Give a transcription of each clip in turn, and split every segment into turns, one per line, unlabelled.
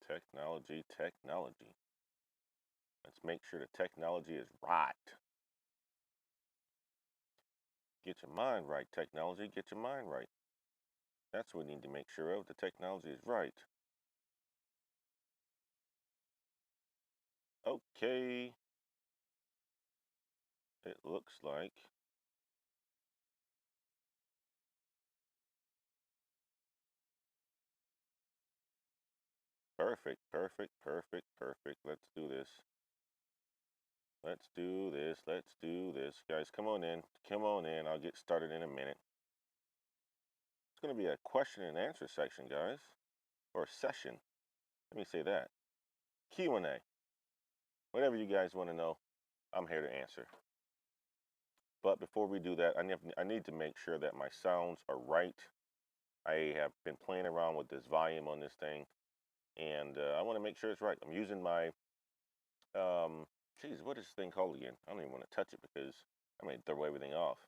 Technology, technology. Let's make sure the technology is right. Get your mind right, technology. Get your mind right. That's what we need to make sure of. The technology is right. Okay. It looks like. Perfect, perfect, perfect, perfect. Let's do this. Let's do this. Let's do this. Guys, come on in. Come on in. I'll get started in a minute. It's going to be a question and answer section, guys. Or session. Let me say that. Q&A. Whatever you guys want to know, I'm here to answer. But before we do that, I need to make sure that my sounds are right. I have been playing around with this volume on this thing, and I want to make sure it's right. I'm using my, geez, what is this thing called again? I don't even want to touch it because I may throw everything off.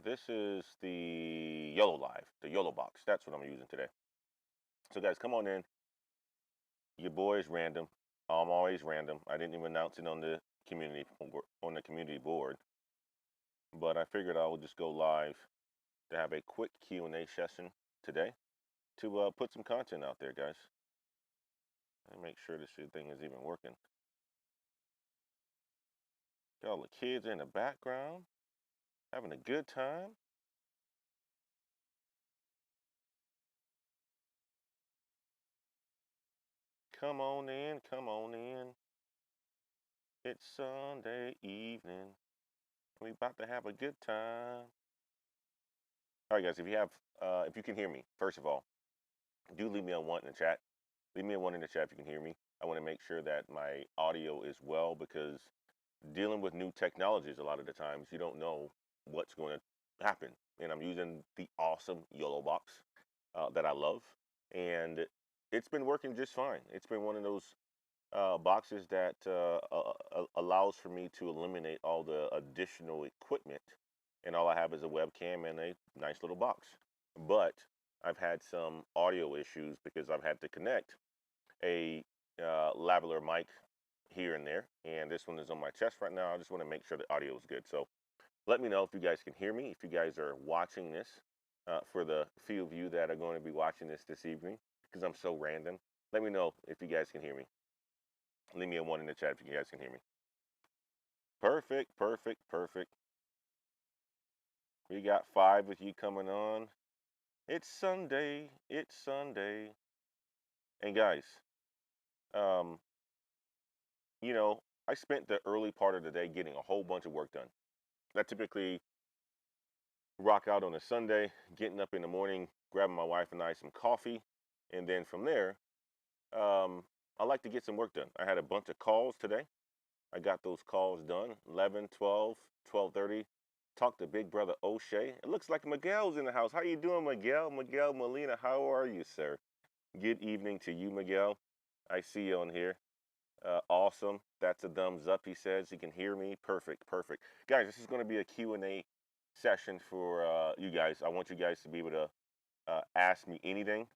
This is the YOLO Live, the YOLO box. That's what I'm using today. So guys, come on in. Your boy is random. I'm always random. I didn't even announce it on the community board, but I figured I would just go live to have a quick Q&A session today to put some content out there, guys. And make sure this thing is even working. Got all the kids in the background having a good time. Come on in, come on in. It's Sunday evening. We about to have a good time. All right, guys, if you can hear me, first of all, do leave me a 1 in the chat. Leave me a 1 in the chat if you can hear me. I want to make sure that my audio is well, because dealing with new technologies, a lot of the times you don't know what's going to happen. And I'm using the awesome YOLO box that I love, and it's been working just fine. It's been one of those boxes that allows for me to eliminate all the additional equipment, and all I have is a webcam and a nice little box. But I've had some audio issues because I've had to connect a lavalier mic here and there, and this one is on my chest right now. I just want to make sure the audio is good. So let me know if you guys can hear me, if you guys are watching this, for the few of you that are going to be watching this evening, because I'm so random. Let me know if you guys can hear me. Leave me a 1 in the chat if you guys can hear me. Perfect, perfect, perfect. We got 5 with you coming on. It's Sunday. It's Sunday. And guys, you know, I spent the early part of the day getting a whole bunch of work done. I typically rock out on a Sunday, getting up in the morning, grabbing my wife and I some coffee, and then from there, I like to get some work done. I had a bunch of calls today. I got those calls done, 11, 12, 12:30. Talked to big brother O'Shea. It looks like Miguel's in the house. How you doing, Miguel? Miguel Molina, how are you, sir? Good evening to you, Miguel. I see you on here. Awesome. That's a thumbs up, he says. He can hear me. Perfect, perfect. Guys, this is going to be a Q&A session for you guys. I want you guys to be able to ask me anything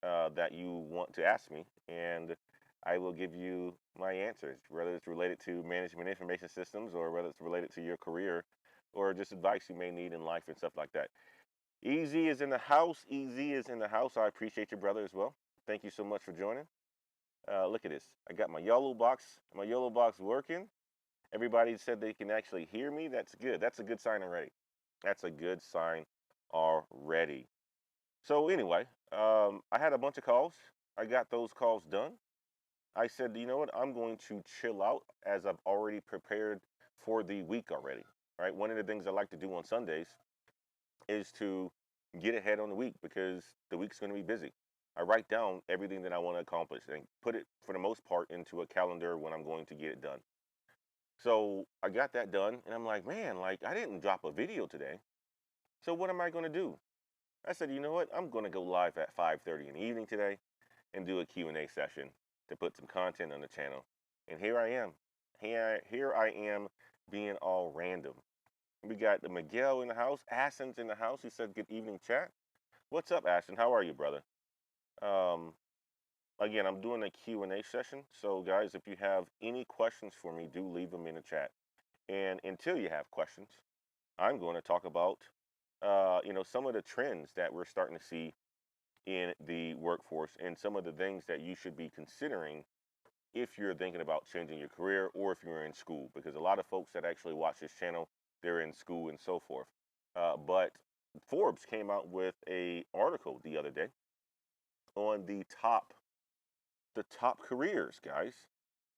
that you want to ask me, and I will give you my answers, whether it's related to management information systems or whether it's related to your career or just advice you may need in life and stuff like that. Easy is in the house. Easy is in the house. I appreciate your brother as well. Thank you so much for joining. Look at this. I got my YOLO box. My YOLO box working. Everybody said they can actually hear me. That's good. That's a good sign already. That's a good sign already. So anyway, I had a bunch of calls. I got those calls done. I said, you know what? I'm going to chill out, as I've already prepared for the week already. Right. One of the things I like to do on Sundays is to get ahead on the week, because the week's going to be busy. I write down everything that I want to accomplish and put it, for the most part, into a calendar when I'm going to get it done. So I got that done, and I'm like, man, like, I didn't drop a video today. So what am I going to do? I said, you know what? I'm going to go live at 5:30 in the evening today and do a Q&A session to put some content on the channel. And here I am. Here I am being all random. We got the Miguel in the house. Ashton's in the house. He said, good evening, chat. What's up, Ashton? How are you, brother? Um, again, I'm doing a Q&A session. So guys, if you have any questions for me, do leave them in the chat. And until you have questions, I'm going to talk about, some of the trends that we're starting to see in the workforce and some of the things that you should be considering if you're thinking about changing your career or if you're in school, because a lot of folks that actually watch this channel, they're in school and so forth. But Forbes came out with a article the other day on the top careers, guys.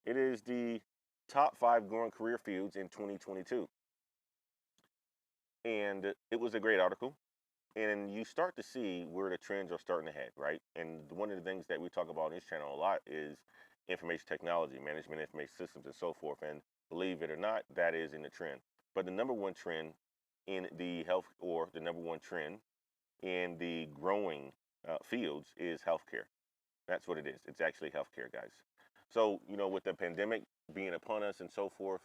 It is the top 5 growing career fields in 2022. And it was a great article. And you start to see where the trends are starting to head, right? And one of the things that we talk about on this channel a lot is information technology, management, information systems, and so forth. And believe it or not, that is in the trend. But the number one trend in the health, or the number one trend in the growing fields, is healthcare. That's what it is. It's actually healthcare, guys. So, with the pandemic being upon us and so forth,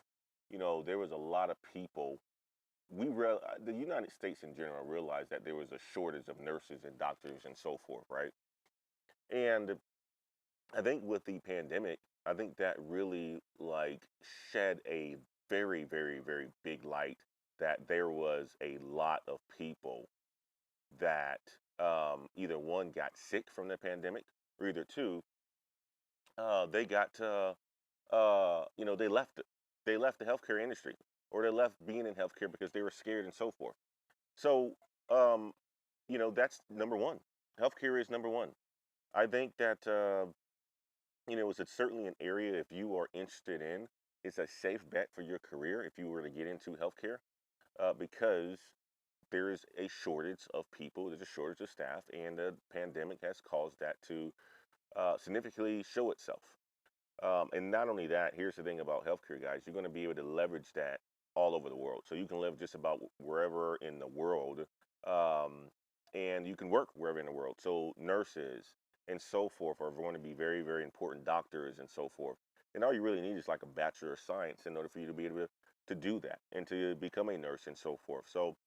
there was a lot of people. The United States in general realized that there was a shortage of nurses and doctors and so forth, right? And I think with the pandemic, I think that really like shed a very, very, very big light that there was a lot of people that either one got sick from the pandemic, or either two, they got they left the healthcare industry, or they left being in healthcare because they were scared and so forth. So, um, that's number one. Healthcare is number one. I think that, it's certainly an area, if you are interested in, it's a safe bet for your career if you were to get into healthcare, because there is a shortage of people, there's a shortage of staff, and the pandemic has caused that to significantly show itself. And not only that, here's the thing about healthcare, guys. You're going to be able to leverage that all over the world. So you can live just about wherever in the world, and you can work wherever in the world. So nurses and so forth are going to be very, very important, doctors and so forth. And all you really need is like a Bachelor of Science in order for you to be able to do that and to become a nurse and so forth. So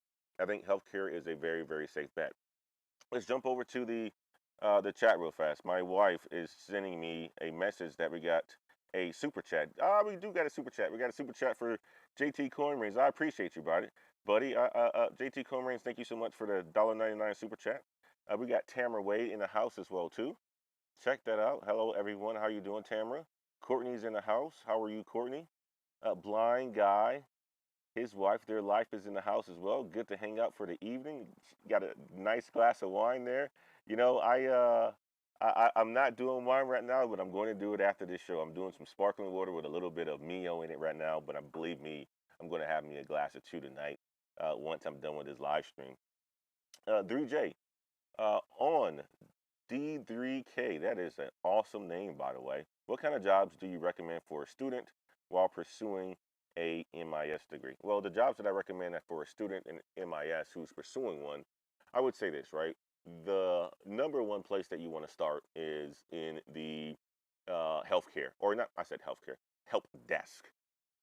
I think healthcare is a very, very safe bet. Let's jump over to the chat real fast. My wife is sending me a message that we got a super chat. We do got a super chat. We got a super chat for JT Coinrings. I appreciate you, buddy. JT Coinrings, thank you so much for the $1.99 super chat. We got Tamara Wade in the house as well too. Check that out. Hello everyone. How you doing, Tamara? Courtney's in the house. How are you, Courtney? Blind guy, his wife, their life is in the house as well. Good to hang out for the evening. Got a nice glass of wine there. I'm not doing wine right now, but I'm going to do it after this show. I'm doing some sparkling water with a little bit of Mio in it right now, but believe me, I'm going to have me a glass or two tonight once I'm done with this live stream. 3J, on D3K, that is an awesome name, by the way. What kind of jobs do you recommend for a student while pursuing a MIS degree? Well, the jobs that I recommend for a student in MIS who's pursuing one, I would say this, right? The number one place that you want to start is in the healthcare, or not, I said healthcare, help desk.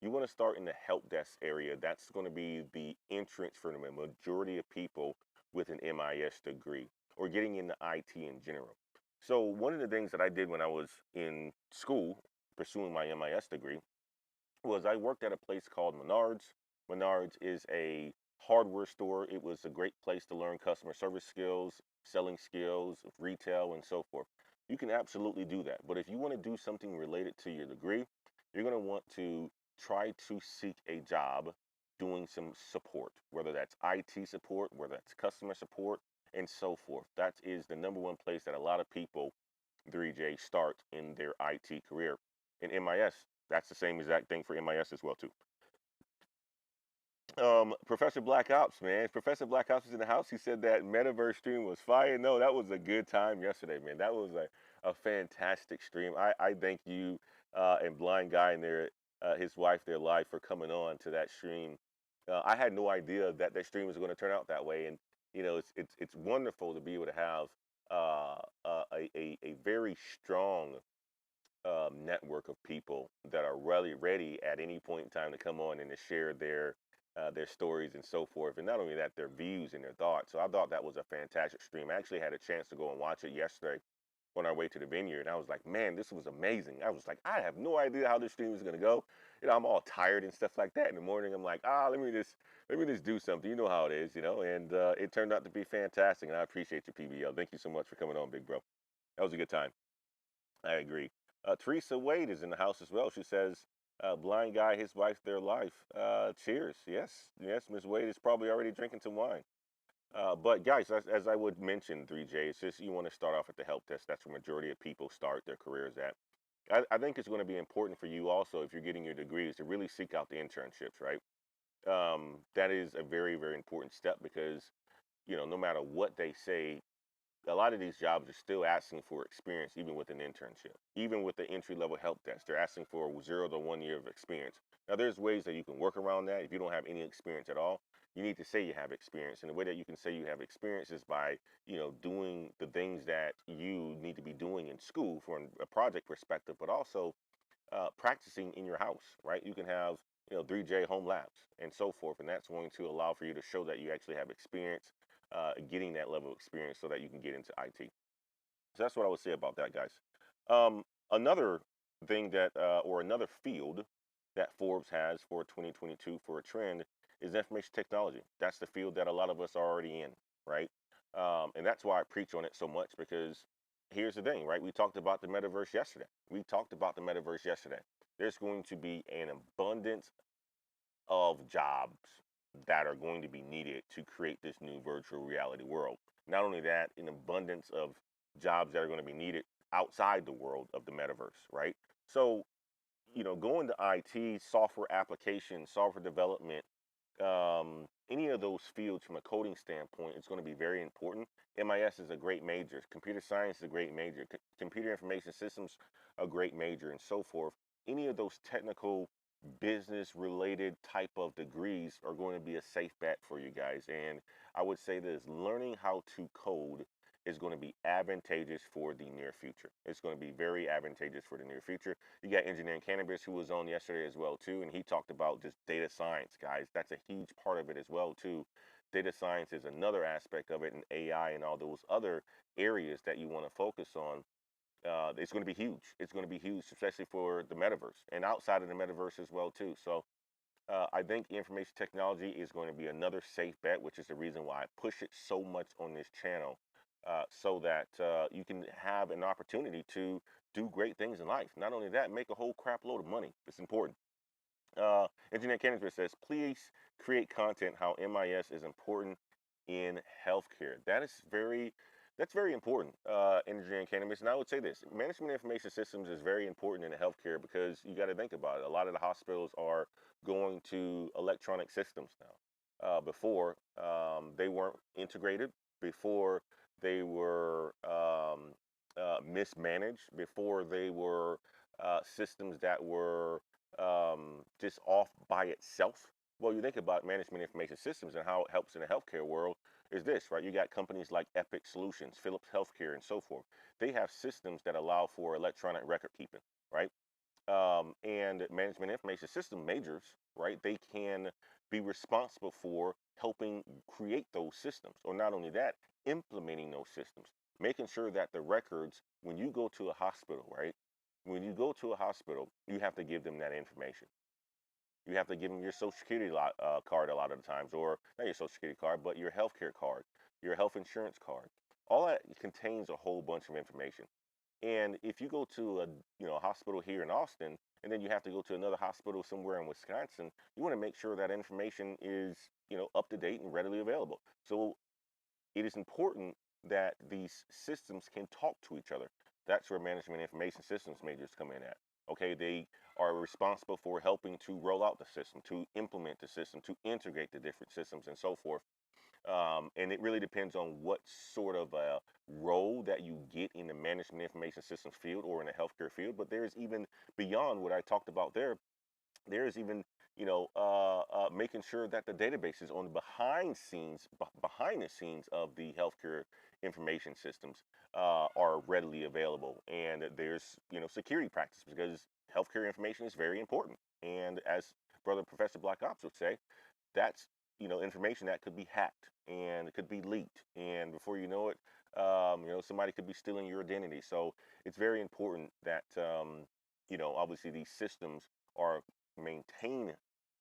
You want to start in the help desk area. That's going to be the entrance for the majority of people with an MIS degree or getting into IT in general. So one of the things that I did when I was in school pursuing my MIS degree was I worked at a place called Menards. Menards is a hardware store. It was a great place to learn customer service skills, selling skills, retail, and so forth. You can absolutely do that. But if you want to do something related to your degree, you're going to want to try to seek a job doing some support, whether that's IT support, whether that's customer support, and so forth. That is the number one place that a lot of people, 3J, start in their IT career. In MIS, that's the same exact thing for MIS as well too. Professor Black Ops, man. Professor Black Ops is in the house. He said that Metaverse stream was fire. No, that was a good time yesterday, man. That was a fantastic stream. I thank you and Blind Guy and his wife, their life, for coming on to that stream. I had no idea that that stream was going to turn out that way, and it's wonderful to be able to have a very strong network of people that are really ready at any point in time to come on and to share their stories and so forth, and not only that, their views and their thoughts. So I thought that was a fantastic stream. I actually had a chance to go and watch it yesterday on our way to the vineyard. And I was like, man, this was amazing. I was like, I have no idea how this stream is gonna go. I'm all tired and stuff like that in the morning. I'm like, let me just do something. You know how it is, And it turned out to be fantastic. And I appreciate you, PBL. Thank you so much for coming on, big bro. That was a good time. I agree. Teresa Wade is in the house as well. She says, blind guy, his wife, their life. Cheers. Yes, yes, Miss Wade is probably already drinking some wine. But guys, as I would mention, 3J, it's just you want to start off at the help desk. That's where majority of people start their careers at. I think it's going to be important for you also, if you're getting your degrees, to really seek out the internships, right? That is a very, very important step because, no matter what they say, a lot of these jobs are still asking for experience, even with an internship. Even with the entry-level help desk, they're asking for 0 to 1 year of experience. Now, there's ways that you can work around that. If you don't have any experience at all, you need to say you have experience. And the way that you can say you have experience is by, doing the things that you need to be doing in school from a project perspective, but also practicing in your house, right? You can have, 3J home labs and so forth, and that's going to allow for you to show that you actually have experience, getting that level of experience so that you can get into IT. So that's what I would say about that, guys. Another thing that, or another field that Forbes has for 2022 for a trend is information technology. That's the field that a lot of us are already in, right? And that's why I preach on it so much, because here's the thing, right? We talked about the metaverse yesterday. There's going to be an abundance of jobs that are going to be needed to create this new virtual reality world. Not only that, an abundance of jobs that are going to be needed outside the world of the metaverse, right? So, going to IT, software application, software development, any of those fields from a coding standpoint, it's going to be very important. MIS is a great major. Computer science is a great major. Computer information systems, a great major, and so forth. Any of those technical business related type of degrees are going to be a safe bet for you guys. And I would say this: learning how to code is going to be advantageous for the near future. It's going to be very advantageous for the near future. You got Engineering Cannabis, who was on yesterday as well too, and he talked about just data science, guys. That's a huge part of it as well too. Data science is another aspect of it, and AI and all those other areas that you want to focus on. It's going to be huge. It's going to be huge, especially for the metaverse and outside of the metaverse as well too. So I think information technology is going to be another safe bet, which is the reason why I push it so much on this channel, so that you can have an opportunity to do great things in life. Not only that, make a whole crap load of money. It's important. Engineer Cannabis says, please create content how MIS is important in healthcare. That's very important, Engineering Cannabis. And I would say this: management information systems is very important in the healthcare, because you got to think about it. A lot of the hospitals are going to electronic systems now. Before, they weren't integrated. Before, they were mismanaged. Before, they were systems that were just off by itself. Well, you think about management information systems and how it helps in the healthcare world is this, right? You got companies like Epic Solutions, Philips Healthcare, and so forth. They have systems that allow for electronic record keeping, right? And management information system majors, right? They can be responsible for helping create those systems, or not only that, implementing those systems, making sure that the records, when you go to a hospital, right? When you go to a hospital, you have to give them that information. You have to give them your social security card a lot of the times, or not your social security card, but your healthcare card, your health insurance card. All that contains a whole bunch of information. And if you go to a hospital here in Austin, and then you have to go to another hospital somewhere in Wisconsin, you want to make sure that information is, up to date and readily available. So it is important that these systems can talk to each other. That's where management information systems majors come in at. Okay, they are responsible for helping to roll out the system, to implement the system, to integrate the different systems, and so forth. And it really depends on what sort of a role that you get in the management information systems field or in the healthcare field. But there's even beyond what I talked about there. There's even, making sure that the databases on the behind the scenes of the healthcare information systems are readily available. And there's, security practice, because healthcare information is very important. And as Brother Professor Black Ops would say, that's, information that could be hacked and it could be leaked. And before you know it, Somebody could be stealing your identity. So it's very important that, obviously these systems are maintained,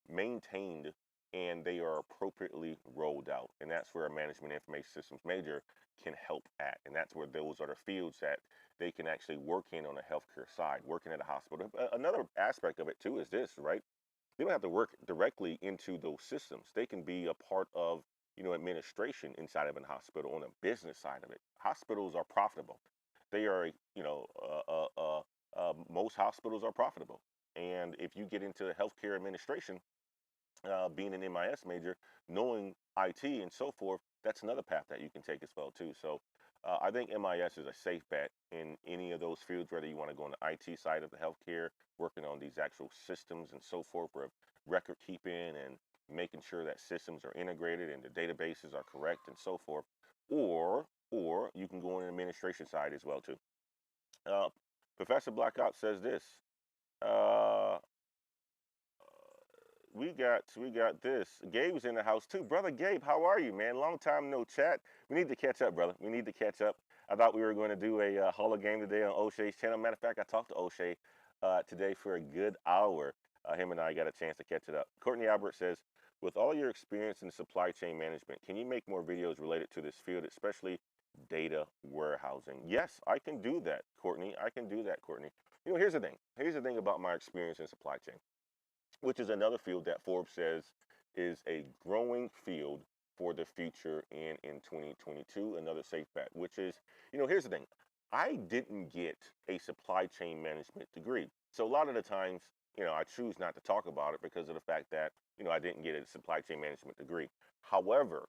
maintained, and they are appropriately rolled out. And that's where a management information systems major can help at. And that's where those are the fields that they can actually work in on the healthcare side, working at a hospital. Another aspect of it too is this, right? They don't have to work directly into those systems. They can be a part of, administration inside of a hospital on a business side of it. Hospitals are profitable. They are, most hospitals are profitable. And if you get into healthcare administration, being an MIS major, knowing IT and so forth, that's another path that you can take as well too. So I think MIS is a safe bet in any of those fields, whether you want to go on the IT side of the healthcare, working on these actual systems and so forth, or record keeping and making sure that systems are integrated and the databases are correct and so forth, or you can go on the administration side as well too. Uh, Professor Blackout says this. Uh, we got this. Gabe's in the house too. Brother Gabe, how are you, man? Long time no chat. We need to catch up, brother. We need to catch up. I thought we were going to do a Hall of Game today on O'Shea's channel. Matter of fact, I talked to O'Shea today for a good hour. Him and I got a chance to catch it up. Courtney Albert says, with all your experience in supply chain management, can you make more videos related to this field, especially data warehousing? Yes, I can do that, Courtney. I can do that, Courtney. Here's the thing. Here's the thing about my experience in supply chain, which is another field that Forbes says is a growing field for the future in 2022. Another safe bet, which is, here's the thing. I didn't get a supply chain management degree. So a lot of the times, I choose not to talk about it because of the fact that, I didn't get a supply chain management degree. However,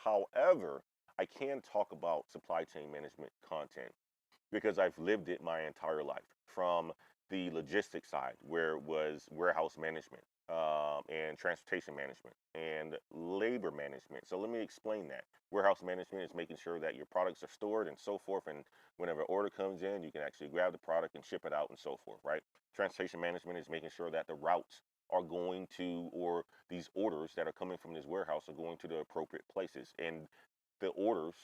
I can talk about supply chain management content because I've lived it my entire life, from the logistics side, where it was warehouse management, and transportation management and labor management. So let me explain that. Warehouse management is making sure that your products are stored and so forth. And whenever order comes in, you can actually grab the product and ship it out and so forth, right? Transportation management is making sure that the routes are going to, or these orders that are coming from this warehouse are going to the appropriate places. And the orders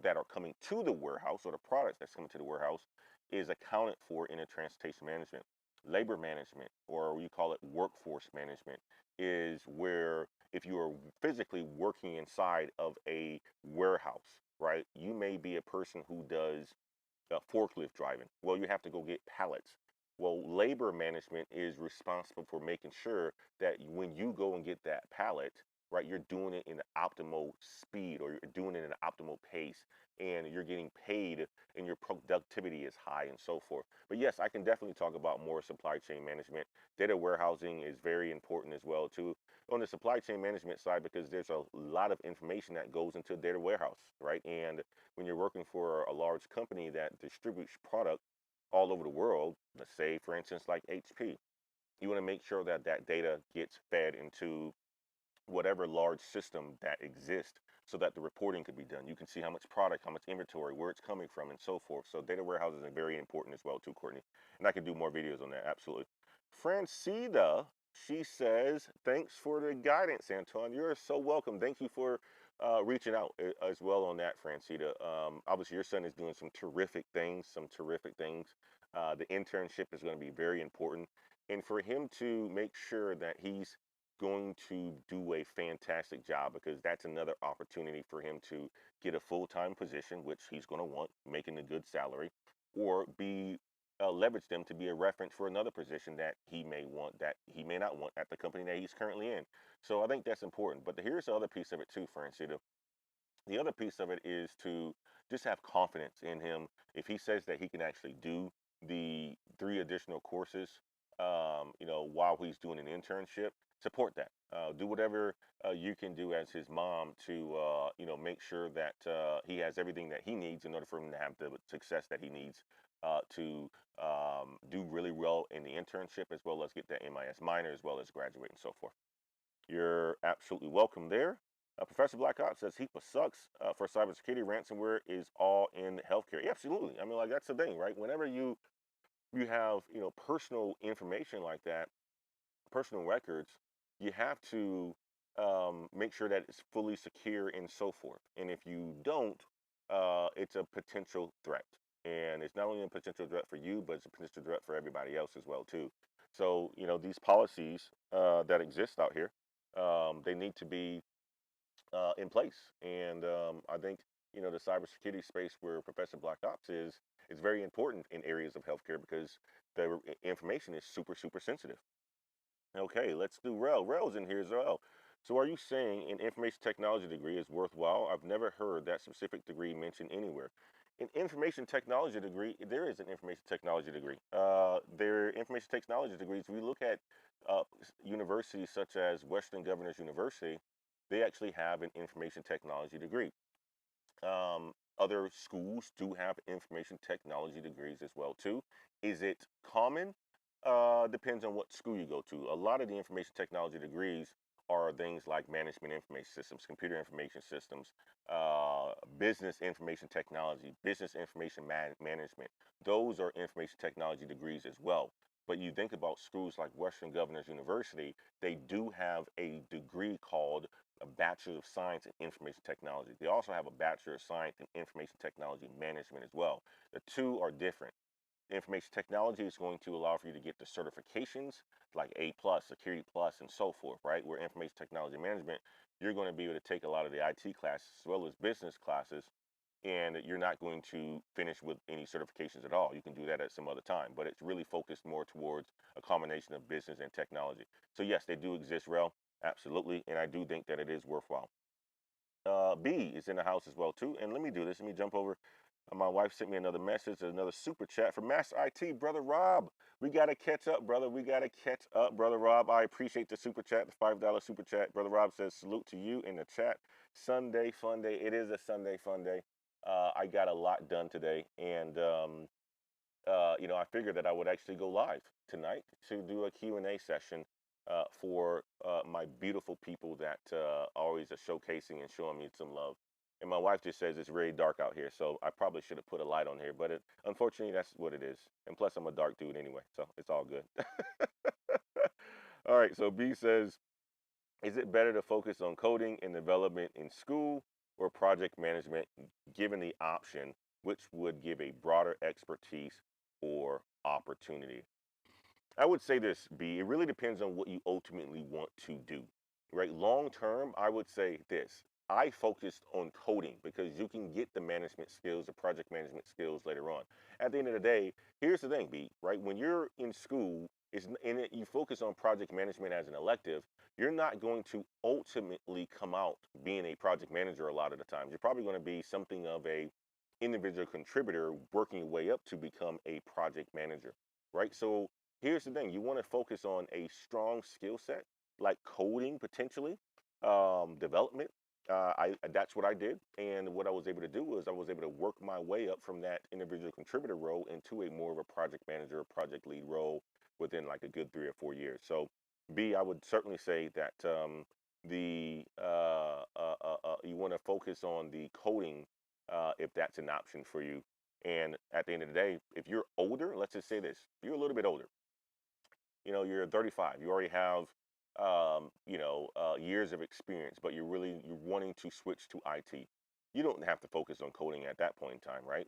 that are coming to the warehouse, or the products that's coming to the warehouse, is accounted for in a transportation management. Labor management, or we call it workforce management, is where if you are physically working inside of a warehouse, right, you may be a person who does forklift driving. Well, you have to go get pallets. Well, labor management is responsible for making sure that when you go and get that pallet, right, you're doing it in the optimal speed, or you're doing it in an optimal pace, and you're getting paid and your productivity is high and so forth. But yes, I can definitely talk about more supply chain management. Data warehousing is very important as well too on the supply chain management side, because there's a lot of information that goes into a data warehouse, right? And when you're working for a large company that distributes product all over the world, let's say, for instance, like HP, you want to make sure that that data gets fed into whatever large system that exists so that the reporting could be done. You can see how much product, how much inventory, where it's coming from, and so forth. So data warehousing is very important as well too, Courtney. And I can do more videos on that, absolutely. Francida, she says, thanks for the guidance, Anton. You're so welcome. Thank you for reaching out as well on that, Francida. Obviously, your son is doing some terrific things, the internship is going to be very important. And for him to make sure that he's going to do a fantastic job, because that's another opportunity for him to get a full-time position, which he's going to want, making a good salary, or be leverage them to be a reference for another position that he may want, that he may not want at the company that he's currently in. So I think that's important. But here's the other piece of it too, Francita. The other piece of it is to just have confidence in him. If he says that he can actually do the 3 additional courses, while he's doing an internship, support that. Do whatever you can do as his mom to, make sure that he has everything that he needs in order for him to have the success that he needs to do really well in the internship, as well as get that MIS minor, as well as graduate and so forth. You're absolutely welcome there. Professor Blackout says HIPAA sucks for cybersecurity. Ransomware is all in healthcare. Yeah, absolutely. I mean, like, that's the thing, right? Whenever you have, personal information like that, personal records, you have to make sure that it's fully secure and so forth. And if you don't, it's a potential threat. And it's not only a potential threat for you, but it's a potential threat for everybody else as well too. So, these policies that exist out here, they need to be in place. And I think, the cybersecurity space where Professor Black Ops is very important in areas of healthcare because the information is super, super sensitive. Okay, let's do Rel. Rel's in here as well. So are you saying an information technology degree is worthwhile? I've never heard that specific degree mentioned anywhere. An information technology degree, there is an information technology degree. There are information technology degrees. We look at universities such as Western Governors University, they actually have an information technology degree. Other schools do have information technology degrees as well too. Is it common? Depends on what school you go to. A lot of the information technology degrees are things like management information systems, computer information systems, business information technology, business information management. Those are information technology degrees as well. But you think about schools like Western Governors University, they do have a degree called a Bachelor of Science in Information Technology. They also have a Bachelor of Science in Information Technology Management as well. The two are different. Information technology is going to allow for you to get the certifications like A plus, Security plus, and so forth, right? Where information technology management, you're going to be able to take a lot of the IT classes as well as business classes, and you're not going to finish with any certifications at all. You can do that at some other time, but it's really focused more towards a combination of business and technology. So yes, they do exist, Rel, absolutely, and I do think that it is worthwhile. B is in the house as well too, and let me do this. Let me jump over. My wife sent me another message, another super chat from Master IT, Brother Rob. We got to catch up, brother. We got to catch up, Brother Rob. I appreciate the super chat, the $5 super chat. Brother Rob says, salute to you in the chat. Sunday fun day. It is a Sunday fun day. I got a lot done today, and I figured that I would actually go live tonight to do a Q&A session for my beautiful people that always are showcasing and showing me some love. And my wife just says it's really dark out here, so I probably should have put a light on here, but unfortunately, that's what it is. And plus, I'm a dark dude anyway, so it's all good. All right, so B says, is it better to focus on coding and development in school or project management, given the option, which would give a broader expertise or opportunity? I would say this, B, it really depends on what you ultimately want to do, right? Long term, I would say this. I focused on coding because you can get the management skills, the project management skills later on. At the end of the day, here's the thing, B, right? When you're in school, you focus on project management as an elective, you're not going to ultimately come out being a project manager a lot of the times. You're probably going to be something of a individual contributor working your way up to become a project manager, right? So here's the thing, you want to focus on a strong skill set like coding potentially, development. That's what I did, and what I was able to do was I was able to work my way up from that individual contributor role into a more of a project manager, project lead role within like a good 3 or 4 years. So B, I would certainly say that the you want to focus on the coding if that's an option for you. And at the end of the day, if you're older, let's just say this, you're a little bit older, you're 35, you already have years of experience, but you're wanting to switch to IT. You don't have to focus on coding at that point in time, right?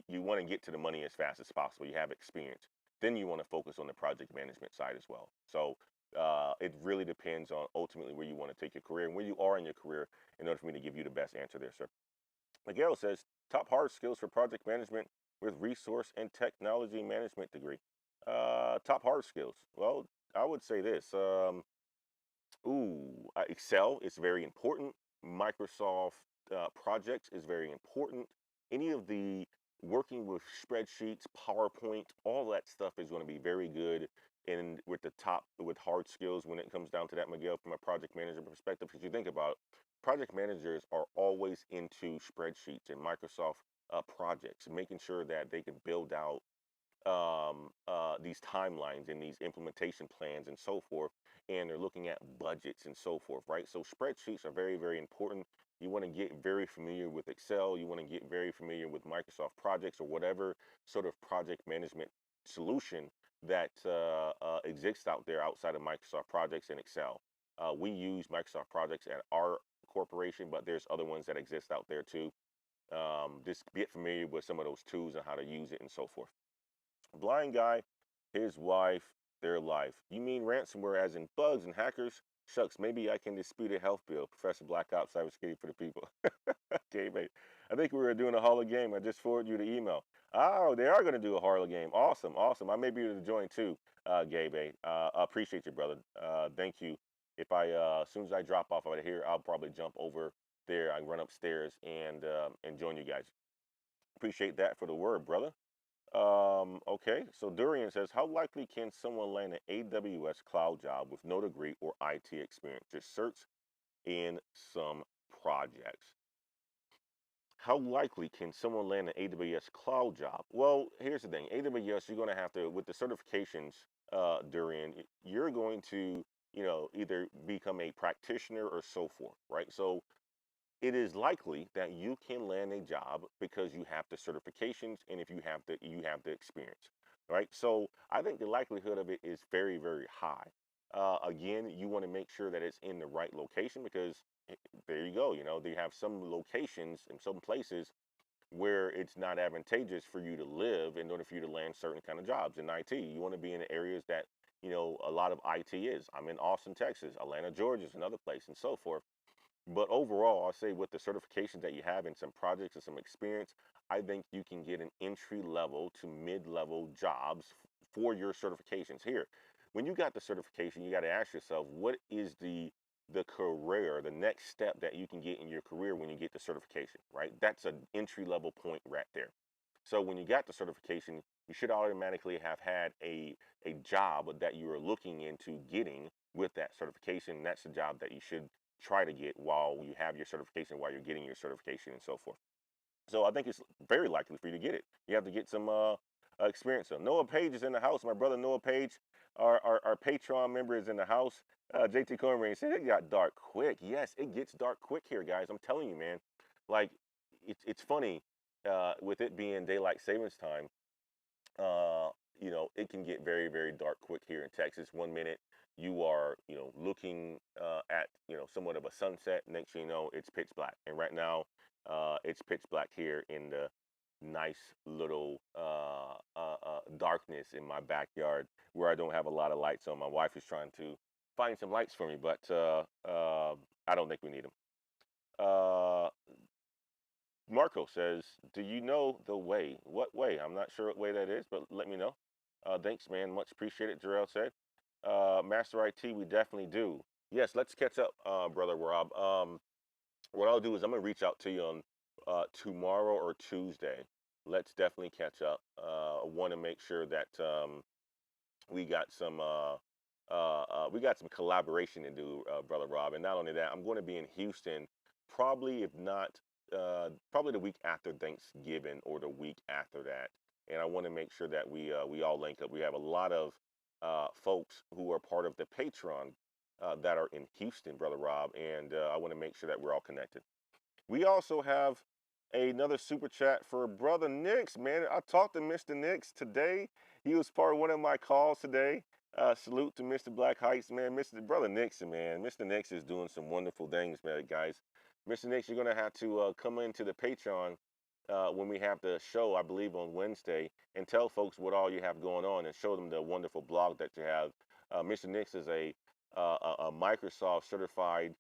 You want to get to the money as fast as possible. You have experience, then you want to focus on the project management side as well. So it really depends on ultimately where you want to take your career and where you are in your career in order for me to give you the best answer there, sir. Miguel says top hard skills for project management with resource and technology management degree. Top hard skills. Well, I would say this. Excel is very important. Microsoft projects is very important. Any of the working with spreadsheets, PowerPoint, all that stuff is going to be very good. And with hard skills when it comes down to that, Miguel, from a project manager perspective, because you think about it, project managers are always into spreadsheets and Microsoft projects, making sure that they can build out these timelines and these implementation plans and so forth, and they're looking at budgets and so forth, right? So spreadsheets are very, very important. You want to get very familiar with Excel. You want to get very familiar with Microsoft projects or whatever sort of project management solution that exists out there outside of Microsoft projects and Excel. We use Microsoft projects at our corporation, but there's other ones that exist out there too. Just get familiar with some of those tools and how to use it and so forth. Blind guy, his wife, their life. You mean ransomware as in thugs and hackers? Shucks, maybe I can dispute a health bill. Professor Black Ops, Cybersecurity for the people. Okay, mate. I think we were doing a Harley game. I just forwarded you the email. Oh, they are going to do a Harley game. Awesome, awesome. I may be able to join too, Gabe. I appreciate you, brother. Thank you. If as soon as I drop off out of here, I'll probably jump over there. I run upstairs and join you guys. Appreciate that for the word, brother. Okay, so Durian says, how likely can someone land an AWS cloud job with no degree or IT experience? Just search in some projects. How likely can someone land an AWS cloud job? Well, here's the thing. AWS, you're going to have to, with the certifications, Durian, you're going to, either become a practitioner or so forth, right? So it is likely that you can land a job because you have the certifications and if you have the experience, right? So I think the likelihood of it is very, very high. Again, you want to make sure that it's in the right location because there you go. They have some locations and some places where it's not advantageous for you to live in order for you to land certain kind of jobs in IT. You want to be in the areas that a lot of IT is. I'm in Austin, Texas. Atlanta, Georgia is another place, and so forth. But overall, I'll say with the certifications that you have and some projects and some experience, I think you can get an entry level to mid-level jobs for your certifications. Here, when you got the certification, you got to ask yourself, what is the career, the next step that you can get in your career when you get the certification, right? That's an entry level point right there. So when you got the certification, you should automatically have had a job that you are looking into getting with that certification. That's the job that you should try to get while you have your certification, while you're getting your certification and so forth. So I think it's very likely for you to get it. You have to get some experience. So Noah Page is in the house. My brother Noah Page, our Patreon member, is in the house. JT Cornbread said it got dark quick. Yes, it gets dark quick here, guys. I'm telling you, man. Like, it's funny with it being daylight savings time. uh, it can get very, very dark quick here in Texas. One minute you are, looking at, somewhat of a sunset. Next thing you know, it's pitch black. And right now, it's pitch black here in the nice little darkness in my backyard where I don't have a lot of lights on. My wife is trying to find some lights for me, but I don't think we need them. Uh, Marco says, do you know the way? What way? I'm not sure what way that is, but let me know. Thanks, man. Much appreciated, Jarrell said. Master IT, we definitely do. Yes, let's catch up, Brother Rob. What I'll do is I'm going to reach out to you on tomorrow or Tuesday. Let's definitely catch up. I want to make sure that we got some collaboration to do, Brother Rob. And not only that, I'm going to be in Houston, probably if not, probably the week after Thanksgiving or the week after that. And I want to make sure that we all link up. We have a lot of folks who are part of the Patreon that are in Houston, Brother Rob, and I want to make sure that we're all connected. We also have another super chat for Brother Nix, man. I talked to Mr. Nix today. He was part of one of my calls today. Salute to Mr. Black Heights, man. Mr. Brother Nixon, man. Mr. Nix is doing some wonderful things, man, guys. Mr. Nix, you're going to have to come into the Patreon when we have the show, I believe, on Wednesday, and tell folks what all you have going on and show them the wonderful blog that you have. Mr. Nix is a Microsoft certified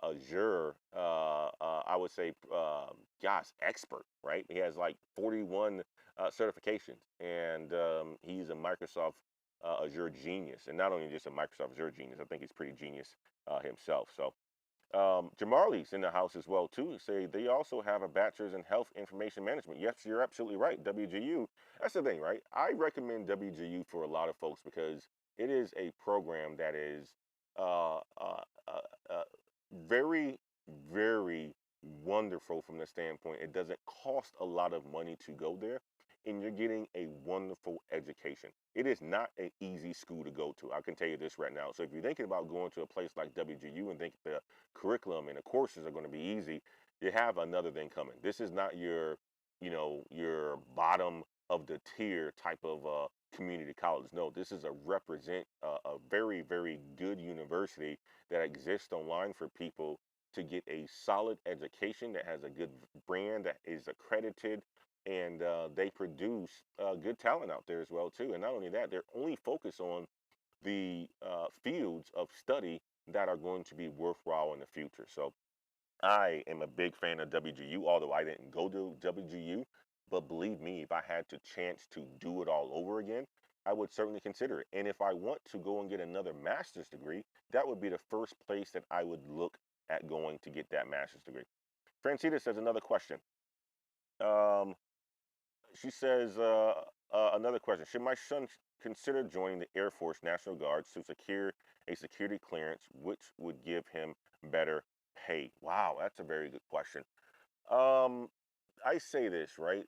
Azure, I would say, gosh, expert, right? He has like 41 certifications, and he's a Microsoft Azure genius, and not only just a Microsoft Azure genius, I think he's pretty genius himself. So Jamarli's in the house as well too. Say they also have a bachelor's in health information management. Yes, you're absolutely right. WGU. That's the thing, right? I recommend WGU for a lot of folks because it is a program that is uh, uh, uh, uh, very, very wonderful from the standpoint. It doesn't cost a lot of money to go there, and you're getting a wonderful education. It is not an easy school to go to. I can tell you this right now. So if you're thinking about going to a place like WGU and think the curriculum and the courses are going to be easy, you have another thing coming. This is not your bottom of the tier type of community college. No, this is a very, very good university that exists online for people to get a solid education that has a good brand that is accredited, and they produce good talent out there as well too. And not only that, they're only focused on the fields of study that are going to be worthwhile in the future. So I am a big fan of WGU, although I didn't go to WGU. But believe me, if I had the chance to do it all over again, I would certainly consider it. And if I want to go and get another master's degree, that would be the first place that I would look at going to get that master's degree. Francita says another question. Um, she says another question. Should my son consider joining the Air Force National Guards to secure a security clearance, which would give him better pay? Wow, that's a very good question. Um, I say this, right?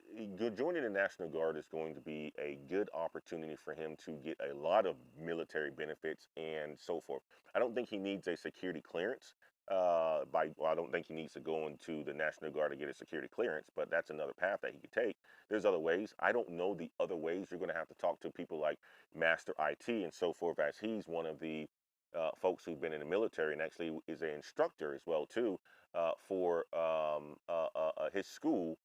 Joining the National Guard is going to be a good opportunity for him to get a lot of military benefits and so forth. I don't think he needs a security clearance. I don't think he needs to go into the National Guard to get a security clearance, but that's another path that he could take. There's other ways. I don't know the other ways. You're going to have to talk to people like Master IT and so forth, as he's one of the folks who've been in the military and actually is an instructor as well too for his school,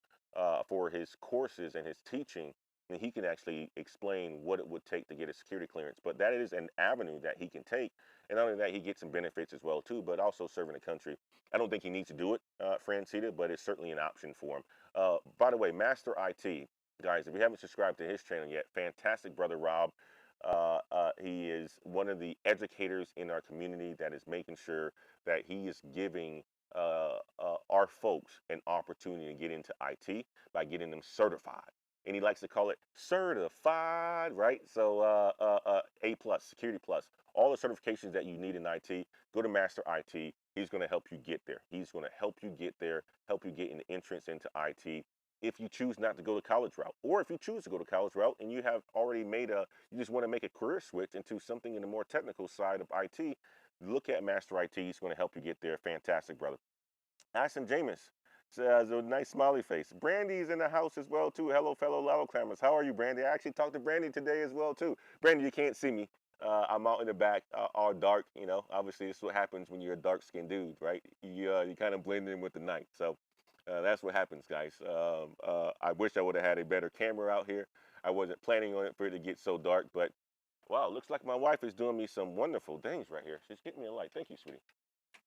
for his courses and his teaching, and he can actually explain what it would take to get a security clearance. But that is an avenue that he can take, and not only that, he gets some benefits as well too, but also serving the country. I don't think he needs to do it, Francita, but it's certainly an option for him. By the way, Master IT, guys, if you haven't subscribed to his channel yet, fantastic brother Rob. He is one of the educators in our community that is making sure that he is giving our folks an opportunity to get into IT by getting them certified. And he likes to call it certified, right? So A plus, security plus, all the certifications that you need in IT, go to Master IT. He's going to help you get there. He's going to help you get there, help you get an entrance into IT. If you choose not to go the college route, or if you choose to go the college route and you have already you just want to make a career switch into something in the more technical side of IT, look at Master IT. He's going to help you get there. Fantastic, brother. Ashton James says a nice smiley face. Brandy's in the house as well too. Hello, fellow Lalo Clammers. How are you, Brandy? I actually talked to Brandy today as well too. Brandy, you can't see me. I'm out in the back, all dark. You know, obviously this is what happens when you're a dark-skinned dude, right? You kind of blend in with the night. So that's what happens, guys. I wish I would have had a better camera out here. I wasn't planning on it for it to get so dark, but wow, looks like my wife is doing me some wonderful things right here. She's getting me a light. Thank you, sweetie.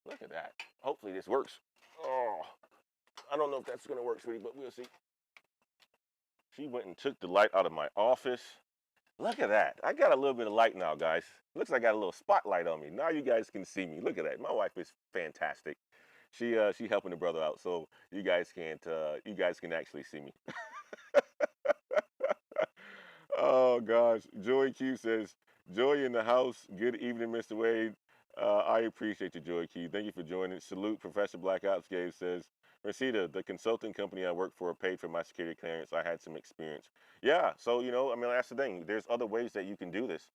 Look at that. Hopefully this works. Oh, I don't know if that's going to work, sweetie, but we'll see. She went and took the light out of my office. Look at that. I got a little bit of light now, guys. Looks like I got a little spotlight on me. Now you guys can see me. Look at that. My wife is fantastic. She helping the brother out, so you guys can actually see me. Oh gosh. Joey Q says, Joy in the house. Good evening, Mr. Wade. I appreciate you, Joey Q. Thank you for joining. Salute, Professor Black Ops Gabe says, Rosita, the consulting company I work for paid for my security clearance. I had some experience. Yeah, so I mean, that's the thing. There's other ways that you can do this.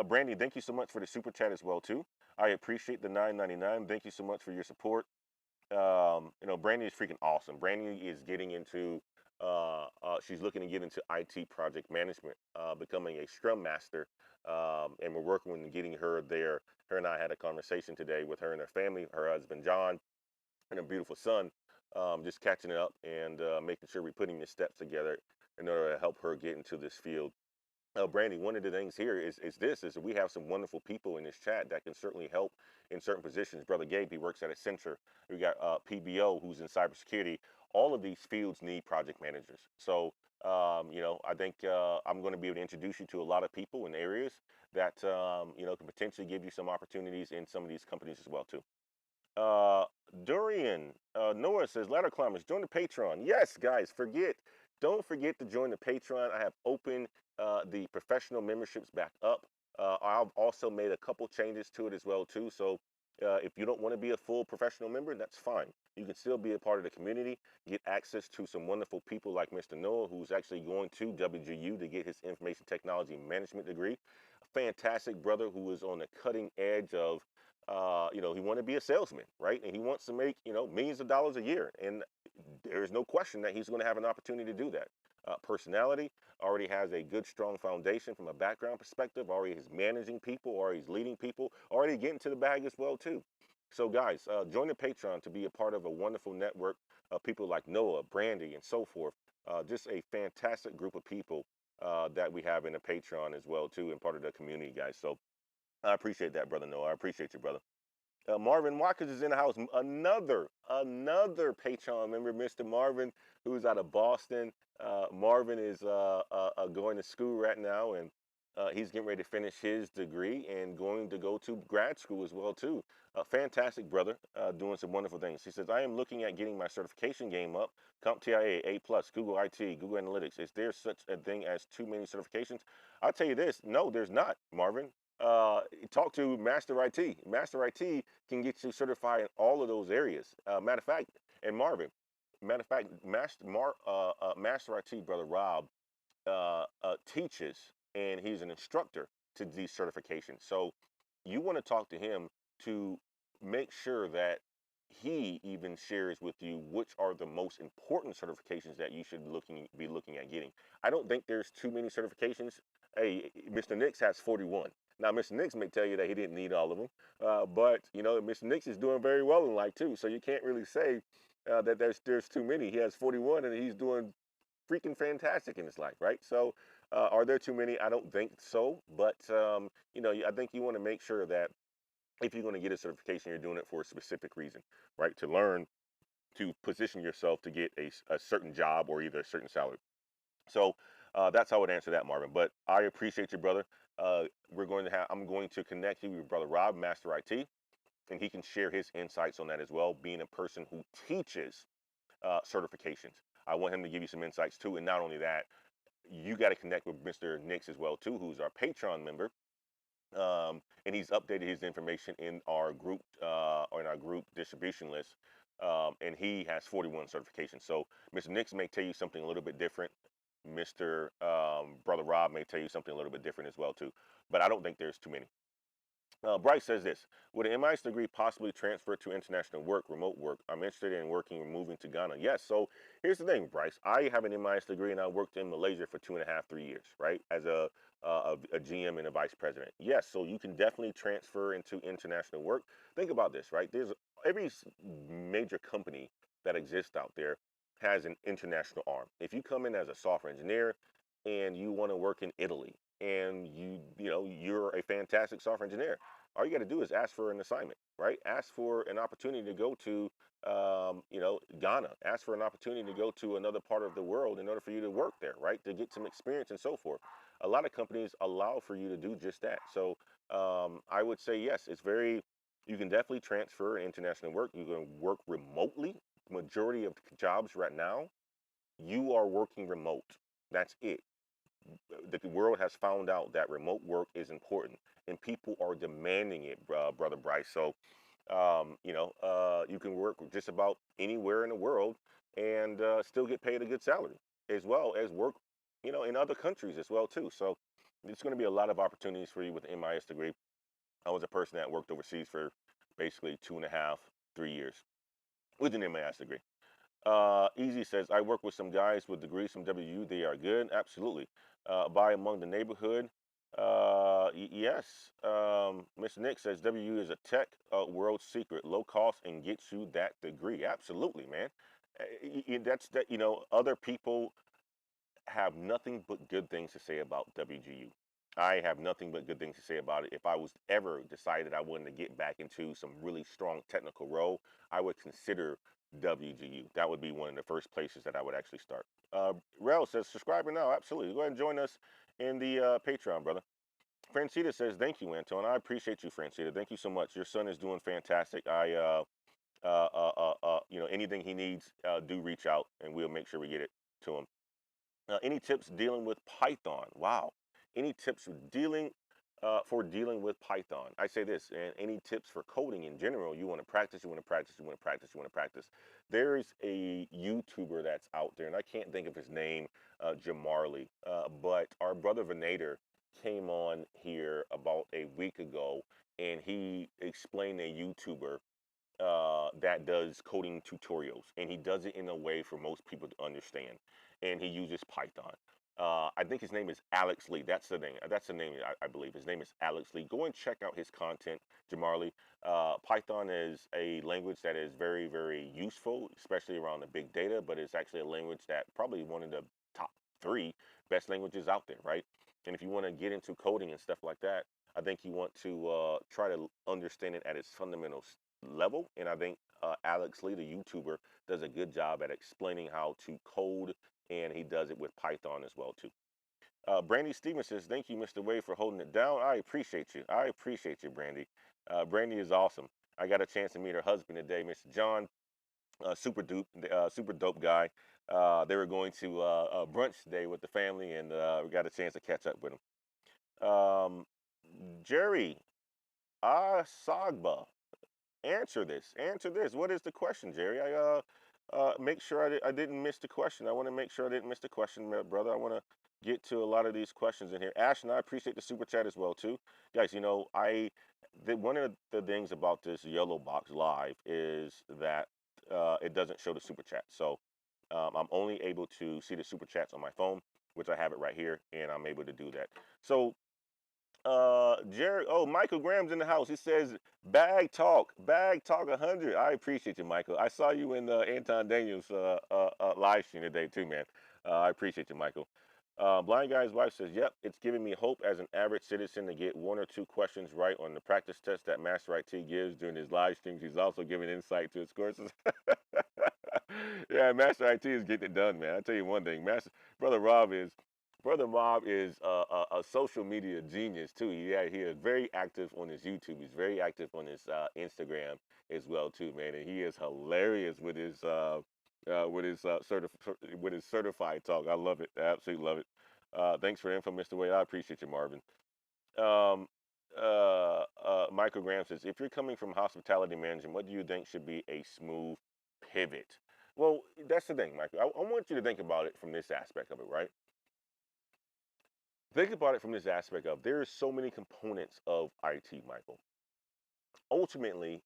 Brandy, thank you so much for the super chat as well too. I appreciate the $9.99. Thank you so much for your support. Brandy is freaking awesome. Brandy is getting into, she's looking to get into IT project management, becoming a Scrum Master, and we're working on getting her there. Her and I had a conversation today with her and her family, her husband John, and a beautiful son, just catching it up and making sure we're putting the steps together in order to help her get into this field. Brandy, one of the things here is that we have some wonderful people in this chat that can certainly help in certain positions. Brother Gabe, he works at Accenture. We got PBO, who's in cybersecurity. All of these fields need project managers. So, I think I'm going to be able to introduce you to a lot of people in areas that, can potentially give you some opportunities in some of these companies as well, too. Durian, Noah says, Ladder Climbers, join the Patreon. Yes, guys, don't forget to join the Patreon. I have opened the professional memberships back up. I've also made a couple changes to it as well too. So if you don't want to be a full professional member, that's fine. You can still be a part of the community, get access to some wonderful people like Mr. Noah, who's actually going to WGU to get his information technology management degree. A fantastic brother who is on the cutting edge of, he want to be a salesman, right? And he wants to make, millions of dollars a year. And there's no question that he's going to have an opportunity to do that. Personality, already has a good, strong foundation from a background perspective, already is managing people, already is leading people, already getting to the bag as well, too. So guys, join the Patreon to be a part of a wonderful network of people like Noah, Brandy, and so forth. Just a fantastic group of people that we have in the Patreon as well too, and part of the community, guys. So I appreciate that, brother Noah. I appreciate you, brother. Marvin Watkins is in the house. Another Patreon member, Mr. Marvin, who's out of Boston. Marvin is going to school right now, and he's getting ready to finish his degree and going to go to grad school as well too. Fantastic brother, doing some wonderful things. He says, "I am looking at getting my certification game up. CompTIA, A plus, Google IT, Google Analytics. Is there such a thing as too many certifications?" I'll tell you this: no, there's not, Marvin. Talk to Master IT. Master IT can get you certified in all of those areas. Matter of fact, and Marvin, matter of fact, Master IT brother Rob teaches, and he's an instructor to these certifications. So you want to talk to him to make sure that he even shares with you which are the most important certifications that you should be looking at getting. I don't think there's too many certifications. Hey, Mr. Nix has 41. Now, Mr. Nix may tell you that he didn't need all of them, but you know, Mr. Nix is doing very well in life too. So you can't really say that there's too many. He has 41, and he's doing freaking fantastic in his life, right? So, are there too many? I don't think so, but you know, I think you want to make sure that if you're going to get a certification, you're doing it for a specific reason, right? To learn, to position yourself to get a certain job or either a certain salary. So that's how I would answer that, Marvin. But I appreciate you, brother. I'm going to connect you with brother Rob, Master IT, and he can share his insights on that as well. Being a person who teaches certifications, I want him to give you some insights too. And not only that, you got to connect with Mr. Nix as well too, who's our Patreon member. And he's updated his information in our group distribution list. And he has 41 certifications. So Mr. Nix may tell you something a little bit different. Mr. Brother Rob may tell you something a little bit different as well too. But I don't think there's too many. Bryce says this: would an MIS degree possibly transfer to international work, remote work? I'm interested in working and moving to Ghana. Yes. So here's the thing, Bryce. I have an MIS degree and I worked in Malaysia for 2.5, 3 years, right? As a GM and a vice president. Yes. So you can definitely transfer into international work. Think about this, right? There's every major company that exists out there has an international arm. If you come in as a software engineer and you want to work in Italy, and you're a fantastic software engineer, all you got to do is ask for an assignment, right? Ask for an opportunity to go to Ghana. Ask for an opportunity to go to another part of the world in order for you to work there, right? To get some experience and so forth. A lot of companies allow for you to do just that. So I would say yes, you can definitely transfer international work. You can work remotely. Majority of jobs right now, you are working remote. That's it. The world has found out that remote work is important, and people are demanding it, brother Bryce. So, you can work just about anywhere in the world and still get paid a good salary, as well as work, in other countries as well too. So, there's going to be a lot of opportunities for you with an MIS degree. I was a person that worked overseas for basically 2.5, 3 years with an MIS degree. Easy says, I work with some guys with degrees from WU. They are good. Absolutely. Buy among the neighborhood. Yes. Mr. Nick says, WU is a tech world secret, low cost, and gets you that degree. Absolutely, man. That's that, other people have nothing but good things to say about WGU. I have nothing but good things to say about it. If I was ever decided I wanted to get back into some really strong technical role, I would consider WGU. That would be one of the first places that I would actually start. Rel says, subscriber now. Absolutely. Go ahead and join us in the Patreon, brother. Francita says, thank you, Anton. I appreciate you, Francita. Thank you so much. Your son is doing fantastic. Anything he needs, do reach out, and we'll make sure we get it to him. Any tips dealing with Python? Wow. Any tips for dealing with Python? I say this, and any tips for coding in general? You want to practice, you want to practice, you want to practice, you want to practice. There is a YouTuber that's out there, and I can't think of his name, Jamarly, but our brother Venator came on here about a week ago, and he explained a YouTuber that does coding tutorials, and he does it in a way for most people to understand, and he uses Python. I think his name is Alex Lee. That's the name. That's the name. I believe his name is Alex Lee. Go and check out his content, Jamarly. Python is a language that is very, very useful, especially around the big data. But it's actually a language that probably one of the top three best languages out there, right? And if you want to get into coding and stuff like that, I think you want to try to understand it at its fundamental level. And I think Alex Lee, the YouTuber, does a good job at explaining how to code, and he does it with Python as well too. Brandy Stevens says, "Thank you, Mr. Wade, for holding it down. I appreciate you. I appreciate you, Brandy. Brandy is awesome. I got a chance to meet her husband today, Mr. John. Super dope guy. They were going to brunch today with the family, and we got a chance to catch up with him. Jerry Sagba, answer this. Answer this. What is the question, Jerry? Make sure I didn't miss the question. I want to make sure I didn't miss the question, brother. I want to get to a lot of these questions in here. Ashton, I appreciate the super chat as well too, guys. You know, one of the things about this yellow box live is that it doesn't show the super chat. So I'm only able to see the super chats on my phone, which I have it right here, and I'm able to do that. So Jerry, oh, Michael Graham's in the house. He says bag talk 100. I appreciate you, Michael. I saw you in Anton Daniels live stream today too, man. I appreciate you, Michael. Blind guy's wife says, "Yep, it's giving me hope as an average citizen to get one or two questions right on the practice test that Master IT gives during his live streams. He's also giving insight to his courses." Yeah, Master IT is getting it done, man. I tell you one thing, Brother Rob is a social media genius too. He is very active on his YouTube. He's very active on his Instagram as well too, man. And he is hilarious with his certified talk. I love it. I absolutely love it. Thanks for the info, Mr. Wade. I appreciate you, Marvin. Um, Michael Graham says, "If you're coming from hospitality management, what do you think should be a smooth pivot?" Well, that's the thing, Michael. I want you to think about it from this aspect of it, right? Think about it from this aspect of there are so many components of IT, Michael. Ultimately,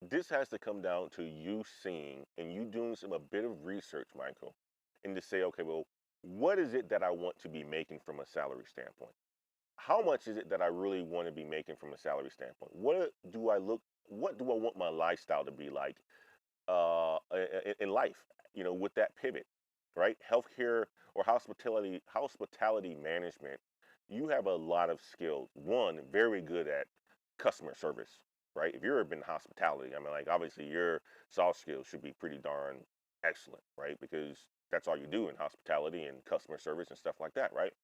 this has to come down to you seeing and you doing a bit of research, Michael, and to say, okay, well, what is it that I want to be making from a salary standpoint? How much is it that I really want to be making from a salary standpoint? What do I want my lifestyle to be like in life, with that pivot, right? Healthcare or hospitality management, you have a lot of skills. One, very good at customer service, right? If you're in hospitality, I mean, like obviously your soft skills should be pretty darn excellent, right? Because that's all you do in hospitality and customer service and stuff like that, right?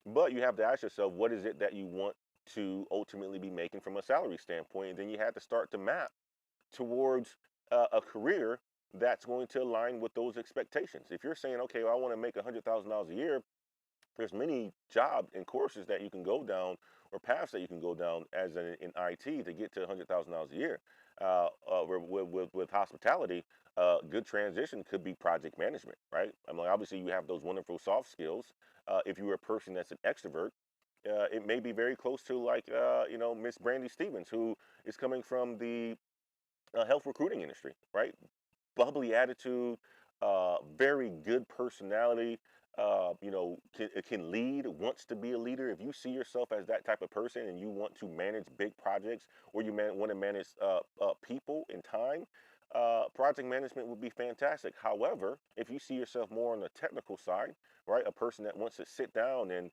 But you have to ask yourself, what is it that you want to ultimately be making from a salary standpoint? And then you have to start to map towards a career that's going to align with those expectations. If you're saying, okay, well, I want to make $100,000 a year, there's many jobs and courses that you can go down or paths that you can go down as in IT to get to $100,000 a year. With hospitality, good transition could be project management, right? I mean, obviously you have those wonderful soft skills. If you're a person that's an extrovert, it may be very close to like Miss Brandy Stevens, who is coming from the health recruiting industry, right? Bubbly attitude, very good personality. Can lead, wants to be a leader. If you see yourself as that type of person and you want to manage big projects or you want to manage people in time, project management would be fantastic. However, if you see yourself more on the technical side, right, a person that wants to sit down and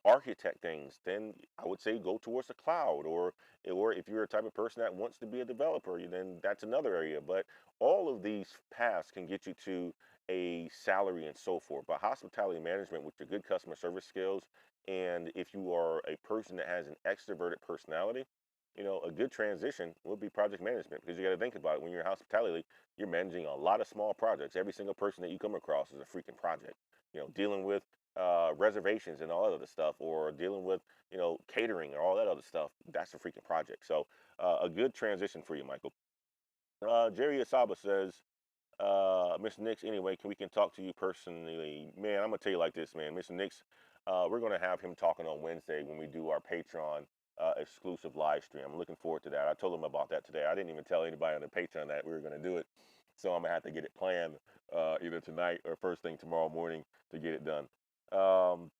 architect things, then I would say go towards the cloud, or if you're a type of person that wants to be a developer, then that's another area. But all of these paths can get you to a salary and so forth. But hospitality management with your good customer service skills, and if you are a person that has an extroverted personality, a good transition would be project management, because you got to think about it. When you're in hospitality, you're managing a lot of small projects. Every single person that you come across is a freaking project. Dealing with reservations and all that other stuff, or dealing with catering and all that other stuff. That's a freaking project. So a good transition for you, Michael. Jerry Asaba says, Mr. Nix, anyway, we can talk to you personally, man. I'm gonna tell you like this, man. Mr. Nix, we're gonna have him talking on Wednesday when we do our Patreon exclusive live stream. I'm looking forward to that. I told him about that today. I didn't even tell anybody on the Patreon that we were gonna do it, so I'm gonna have to get it planned either tonight or first thing tomorrow morning to get it done. Um,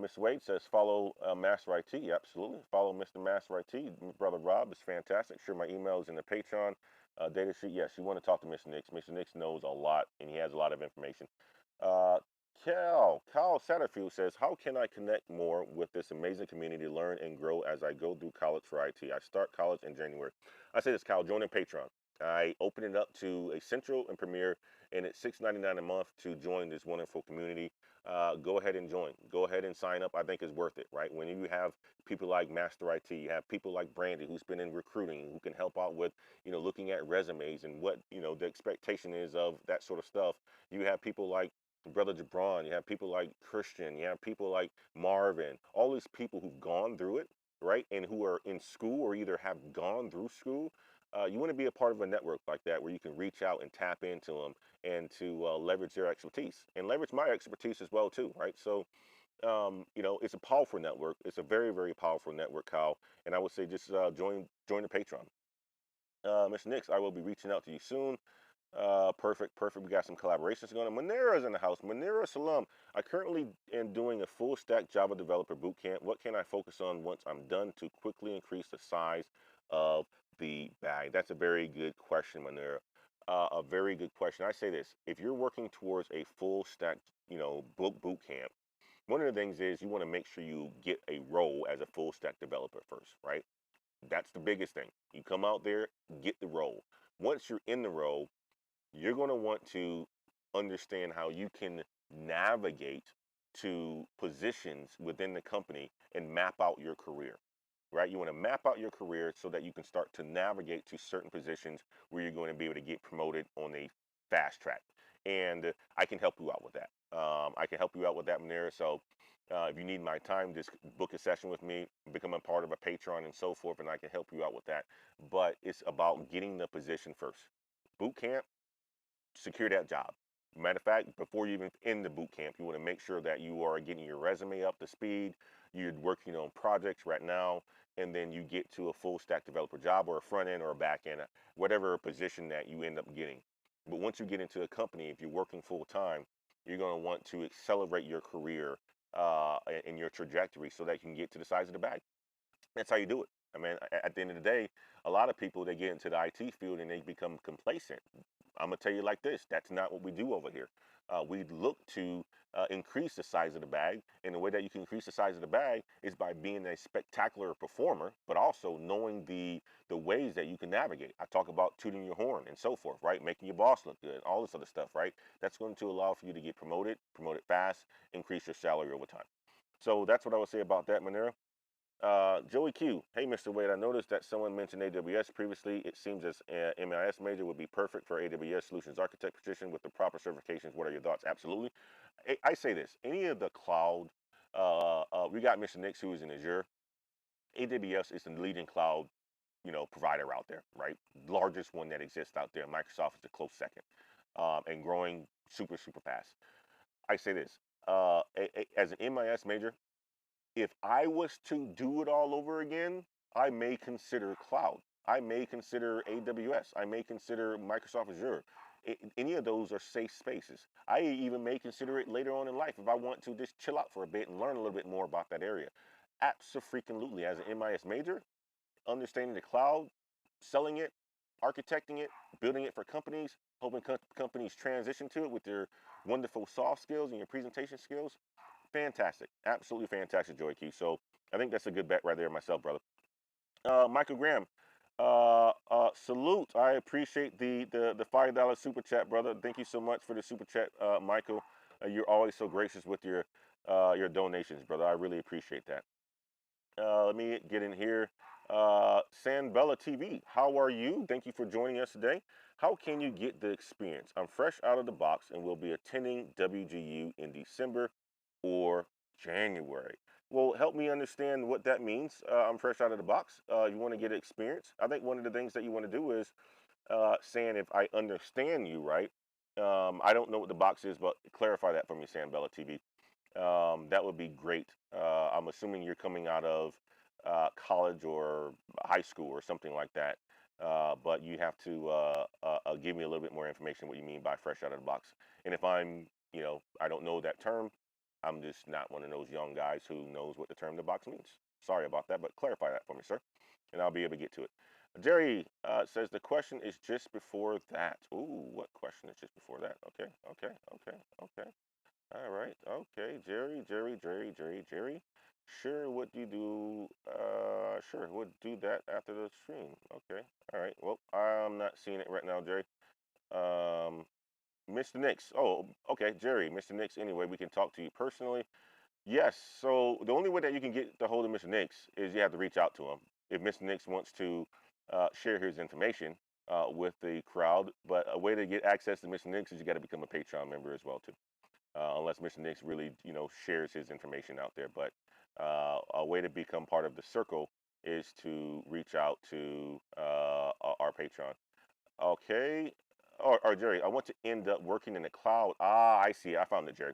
Ms. Wade says, follow Master IT. Absolutely. Follow Mr. Master IT. Brother Rob is fantastic. Sure, my email is in the Patreon data sheet. Yes, you want to talk to Mr. Nix. Mr. Nix knows a lot, and he has a lot of information. Uh, Cal Satterfield says, how can I connect more with this amazing community, learn and grow as I go through college for IT? I start college in January. I say this, Cal, join in Patreon. I open it up to a Central and Premier, and it's $6.99 a month to join this wonderful community. Go ahead and join. Go ahead and sign up. I think it's worth it, right? When you have people like Master IT, you have people like Brandy, who's been in recruiting, who can help out with, looking at resumes and what, the expectation is of that sort of stuff. You have people like Brother Jabron, you have people like Christian, you have people like Marvin, all these people who've gone through it, right? And who are in school or either have gone through school. You want to be a part of a network like that where you can reach out and tap into them and to leverage their expertise and leverage my expertise as well too, right? So, it's a powerful network. It's a very, very powerful network, Kyle. And I would say just join the Patreon. Mr. Nix, I will be reaching out to you soon. Perfect, perfect. We got some collaborations going on. Manera's in the house. Manera Salam. I currently am doing a full stack Java developer bootcamp. What can I focus on once I'm done to quickly increase the size of the bag? That's a very good question, Manera. A very good question. I say this: if you're working towards a full stack, boot camp, one of the things is you want to make sure you get a role as a full stack developer first, right? That's the biggest thing. You come out there, get the role. Once you're in the role, you're going to want to understand how you can navigate to positions within the company and map out your career, right? You want to map out your career so that you can start to navigate to certain positions where you're going to be able to get promoted on a fast track. And I can help you out with that. I can help you out with that, Manera. So if you need my time, just book a session with me, become a part of a Patreon and so forth, and I can help you out with that. But it's about getting the position first. Boot camp, secure that job. Matter of fact, before you even in the boot camp, you want to make sure that you are getting your resume up to speed. You're working on projects right now, and then you get to a full stack developer job or a front end or a back end, whatever position that you end up getting. But once you get into a company, if you're working full time, you're going to want to accelerate your career and your trajectory so that you can get to the size of the bag. That's how you do it. I mean, at the end of the day, a lot of people, they get into the IT field and they become complacent. I'm gonna tell you like this: that's not what we do over here. We look to increase the size of the bag, and the way that you can increase the size of the bag is by being a spectacular performer, but also knowing the ways that you can navigate. I talk about tooting your horn and so forth, right? Making your boss look good, all this other stuff, right? That's going to allow for you to get promoted fast, increase your salary over time. So that's what I would say about that, Manera. Joey Q. Hey, Mr. Wade, I noticed that someone mentioned AWS previously. It seems as an MIS major would be perfect for AWS Solutions Architect position with the proper certifications. What are your thoughts? Absolutely. I say this: any of the cloud, we got Mr. Nix who is in Azure. AWS is the leading cloud, provider out there, right? Largest one that exists out there. Microsoft is a close second, and growing super, super fast. I say this: as an MIS major, if I was to do it all over again, I may consider cloud. I may consider AWS. I may consider Microsoft Azure. Any of those are safe spaces. I even may consider it later on in life if I want to just chill out for a bit and learn a little bit more about that area. Absolutely, as an MIS major, understanding the cloud, selling it, architecting it, building it for companies, helping companies transition to it with their wonderful soft skills and your presentation skills. Fantastic. Absolutely fantastic, Joy Q. So I think that's a good bet right there myself, brother. Michael Graham, salute. I appreciate the $5 super chat, brother. Thank you so much for the super chat, Michael. You're always so gracious with your donations, brother. I really appreciate that. Let me get in here. Sanbella TV, how are you? Thank you for joining us today. How can you get the experience? I'm fresh out of the box and will be attending WGU in December or January. Well, help me understand what that means. I'm fresh out of the box. You want to get experience. I think one of the things that you want to do is saying, if I understand you right, I don't know what the box is, but clarify that for me, Sanbella TV. That would be great. I'm assuming you're coming out of college or high school or something like that. But you have to give me a little bit more information what you mean by fresh out of the box. And if I don't know that term, I'm just not one of those young guys who knows what the term the box means. Sorry about that, but clarify that for me, sir, and I'll be able to get to it. Jerry says the question is just before that. Ooh, what question is just before that? Okay, okay, okay, okay. All right, okay, Jerry. Sure, what do you do? Sure, we'll do that after the stream. Okay, all right. Well, I'm not seeing it right now, Jerry. Um, Mr. Nix. Oh, okay, Jerry, Mr. Nix. Anyway, we can talk to you personally. Yes. So the only way that you can get the hold of Mr. Nix is you have to reach out to him. If Mr. Nix wants to share his information with the crowd, but a way to get access to Mr. Nix is you got to become a Patreon member as well too. Unless Mr. Nix really, shares his information out there. But a way to become part of the circle is to reach out to our Patreon. Okay. Or Jerry, I want to end up working in the cloud. Ah, I see. I found it, Jerry.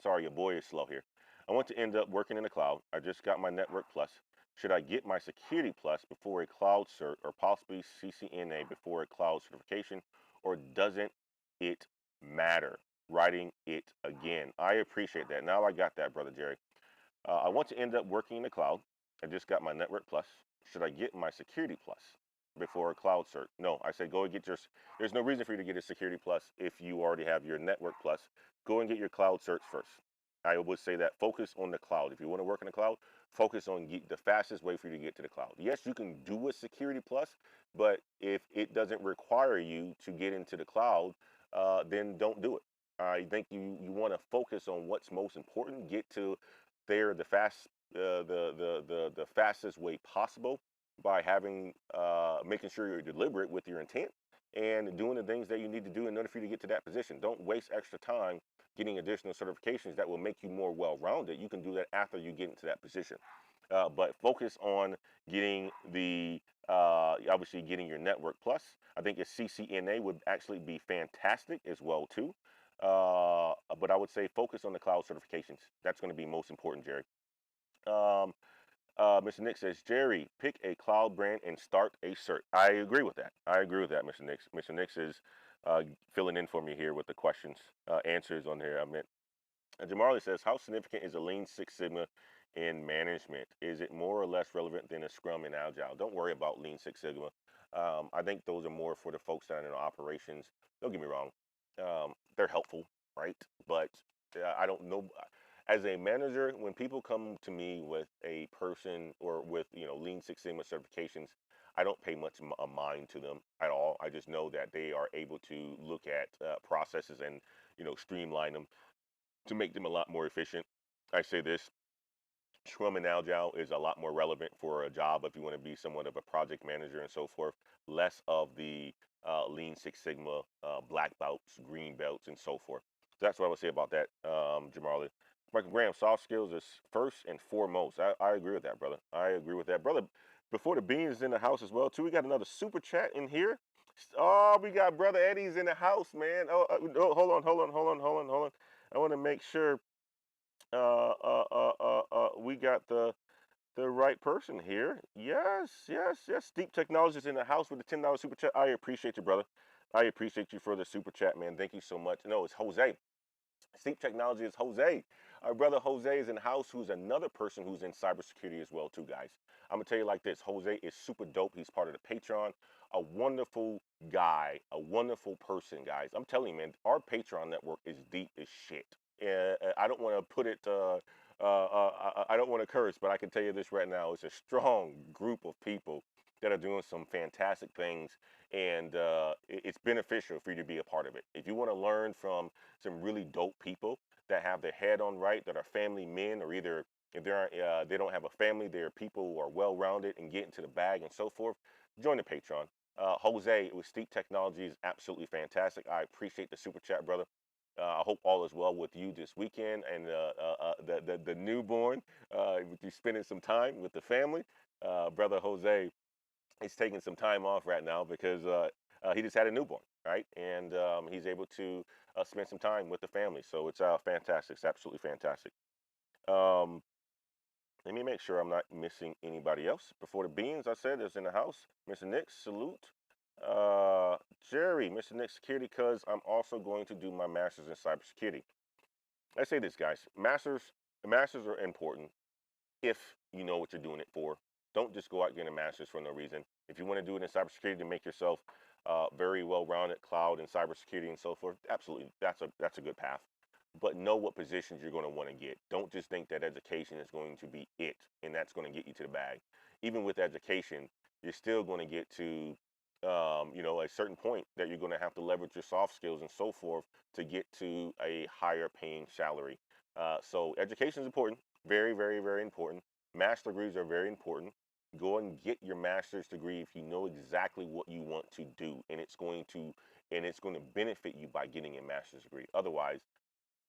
Sorry, your boy is slow here. I want to end up working in the cloud. I just got my Network Plus. Should I get my Security Plus before a Cloud Cert or possibly CCNA before a Cloud certification? Or doesn't it matter? Writing it again. I appreciate that. Now I got that, Brother Jerry. I want to end up working in the cloud. I just got my Network Plus. Should I get my Security Plus before a Cloud Cert? No, I said go and get your. There's no reason for you to get a Security Plus if you already have your Network Plus. Go and get your Cloud Certs first. I would say that focus on the cloud. If you want to work in the cloud, focus on the fastest way for you to get to the cloud. Yes, you can do a Security Plus, but if it doesn't require you to get into the cloud, then don't do it. I think you want to focus on what's most important. Get to there the fastest way possible by having making sure you're deliberate with your intent and doing the things that you need to do in order for you to get to that position. Don't waste extra time getting additional certifications that will make you more well-rounded. You can do that after you get into that position. But focus on getting the obviously getting your Network Plus. I think your CCNA would actually be fantastic as well too. But I would say focus on the cloud certifications. That's going to be most important, Jerry. Um, Mr. Nick says, Jerry, pick a cloud brand and start a cert. I agree with that. I agree with that, Mr. Nix. Mr. Nix is filling in for me here with the questions, answers on here. I meant, Jamarli says, how significant is a Lean Six Sigma in management? Is it more or less relevant than a Scrum and Agile? Don't worry about Lean Six Sigma. I think those are more for the folks that are in operations. Don't get me wrong. They're helpful, right? But I don't know. As a manager, when people come to me with a person or with Lean Six Sigma certifications, I don't pay much a mind to them at all. I just know that they are able to look at processes and streamline them to make them a lot more efficient. I say this: Scrum and Agile is a lot more relevant for a job if you want to be somewhat of a project manager and so forth. Less of the Lean Six Sigma, black belts, green belts, and so forth. So that's what I would say about that, Jamarli. Michael Graham, soft skills is first and foremost. I agree with that, brother. I agree with that, brother. Before the beans is in the house as well too. We got another super chat in here. Oh, we got brother Eddie's in the house, man. Oh, hold on. I want to make sure we got the right person here. Yes. Steep Technologies in the house with the $10 super chat. I appreciate you, brother. I appreciate you for the super chat, man. Thank you so much. No, it's Jose. Steep Technology is Jose. Our brother Jose is in the house, who's another person who's in cybersecurity as well, too, guys. I'm gonna tell you like this: Jose is super dope. He's part of the Patreon. A wonderful guy, a wonderful person, guys. I'm telling you, man, our Patreon network is deep as shit. I don't want to put it. I don't want to curse, but I can tell you this right now: it's a strong group of people that are doing some fantastic things, and it's beneficial for you to be a part of it. If you want to learn from some really dope people that have their head on right, that are family men, or either if they don't have a family, they're people who are well-rounded and get into the bag and so forth, join the Patreon. Jose with Steep Technology is absolutely fantastic. I appreciate the super chat, brother. I hope all is well with you this weekend and the newborn. With you spending some time with the family, brother Jose is taking some time off right now because he just had a newborn, right? And he's able to spend some time with the family. So it's fantastic. It's absolutely fantastic. Um, Let me make sure I'm not missing anybody else. Before the beans, I said, is in the house. Mr. Nick, salute. Uh, Jerry, Mr. Nick Security, because I'm also going to do my master's in cybersecurity. I say this, guys. Masters are important if you know what you're doing it for. Don't just go out getting a master's for no reason. If you want to do it in cybersecurity to make yourself very well-rounded, cloud and cybersecurity and so forth, absolutely, that's a good path. But know what positions you're going to want to get. Don't just think that education is going to be it and that's going to get you to the bag. Even with education, you're still going to get to a certain point that you're going to have to leverage your soft skills and so forth to get to a higher paying salary. So education is important, very, very, very important. Master degrees are very important. Go and get your master's degree if you know exactly what you want to do, and it's going to benefit you by getting a master's degree. Otherwise,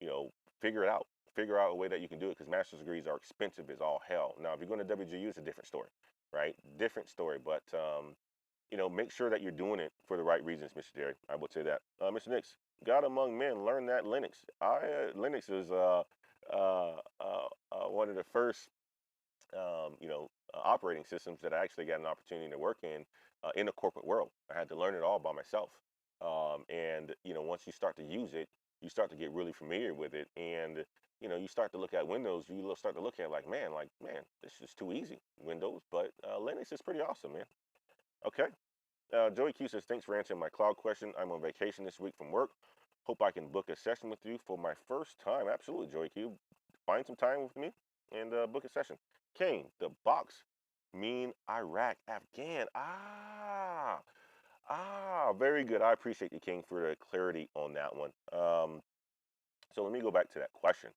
you know, figure it out. Figure out a way that you can do it because master's degrees are expensive as all hell. Now, if you're going to WGU, it's a different story, right? Different story, but make sure that you're doing it for the right reasons, Mr. Jerry. I would say that. Mr. Nix, God among men, learn that Linux. Linux is one of the first operating systems that I actually got an opportunity to work in the corporate world. I had to learn it all by myself. And once you start to use it, you start to get really familiar with it, and you start to look at Windows. You start to look at like, man, this is too easy, Windows. But Linux is pretty awesome, man. Okay. Joey Q says, thanks for answering my cloud question. I'm on vacation this week from work. Hope I can book a session with you for my first time. Absolutely, Joey Q. Find some time with me and book a session. Kane, the box mean Iraq, Afghan. Very good. I appreciate you, King, for the clarity on that one. So let me go back to that question.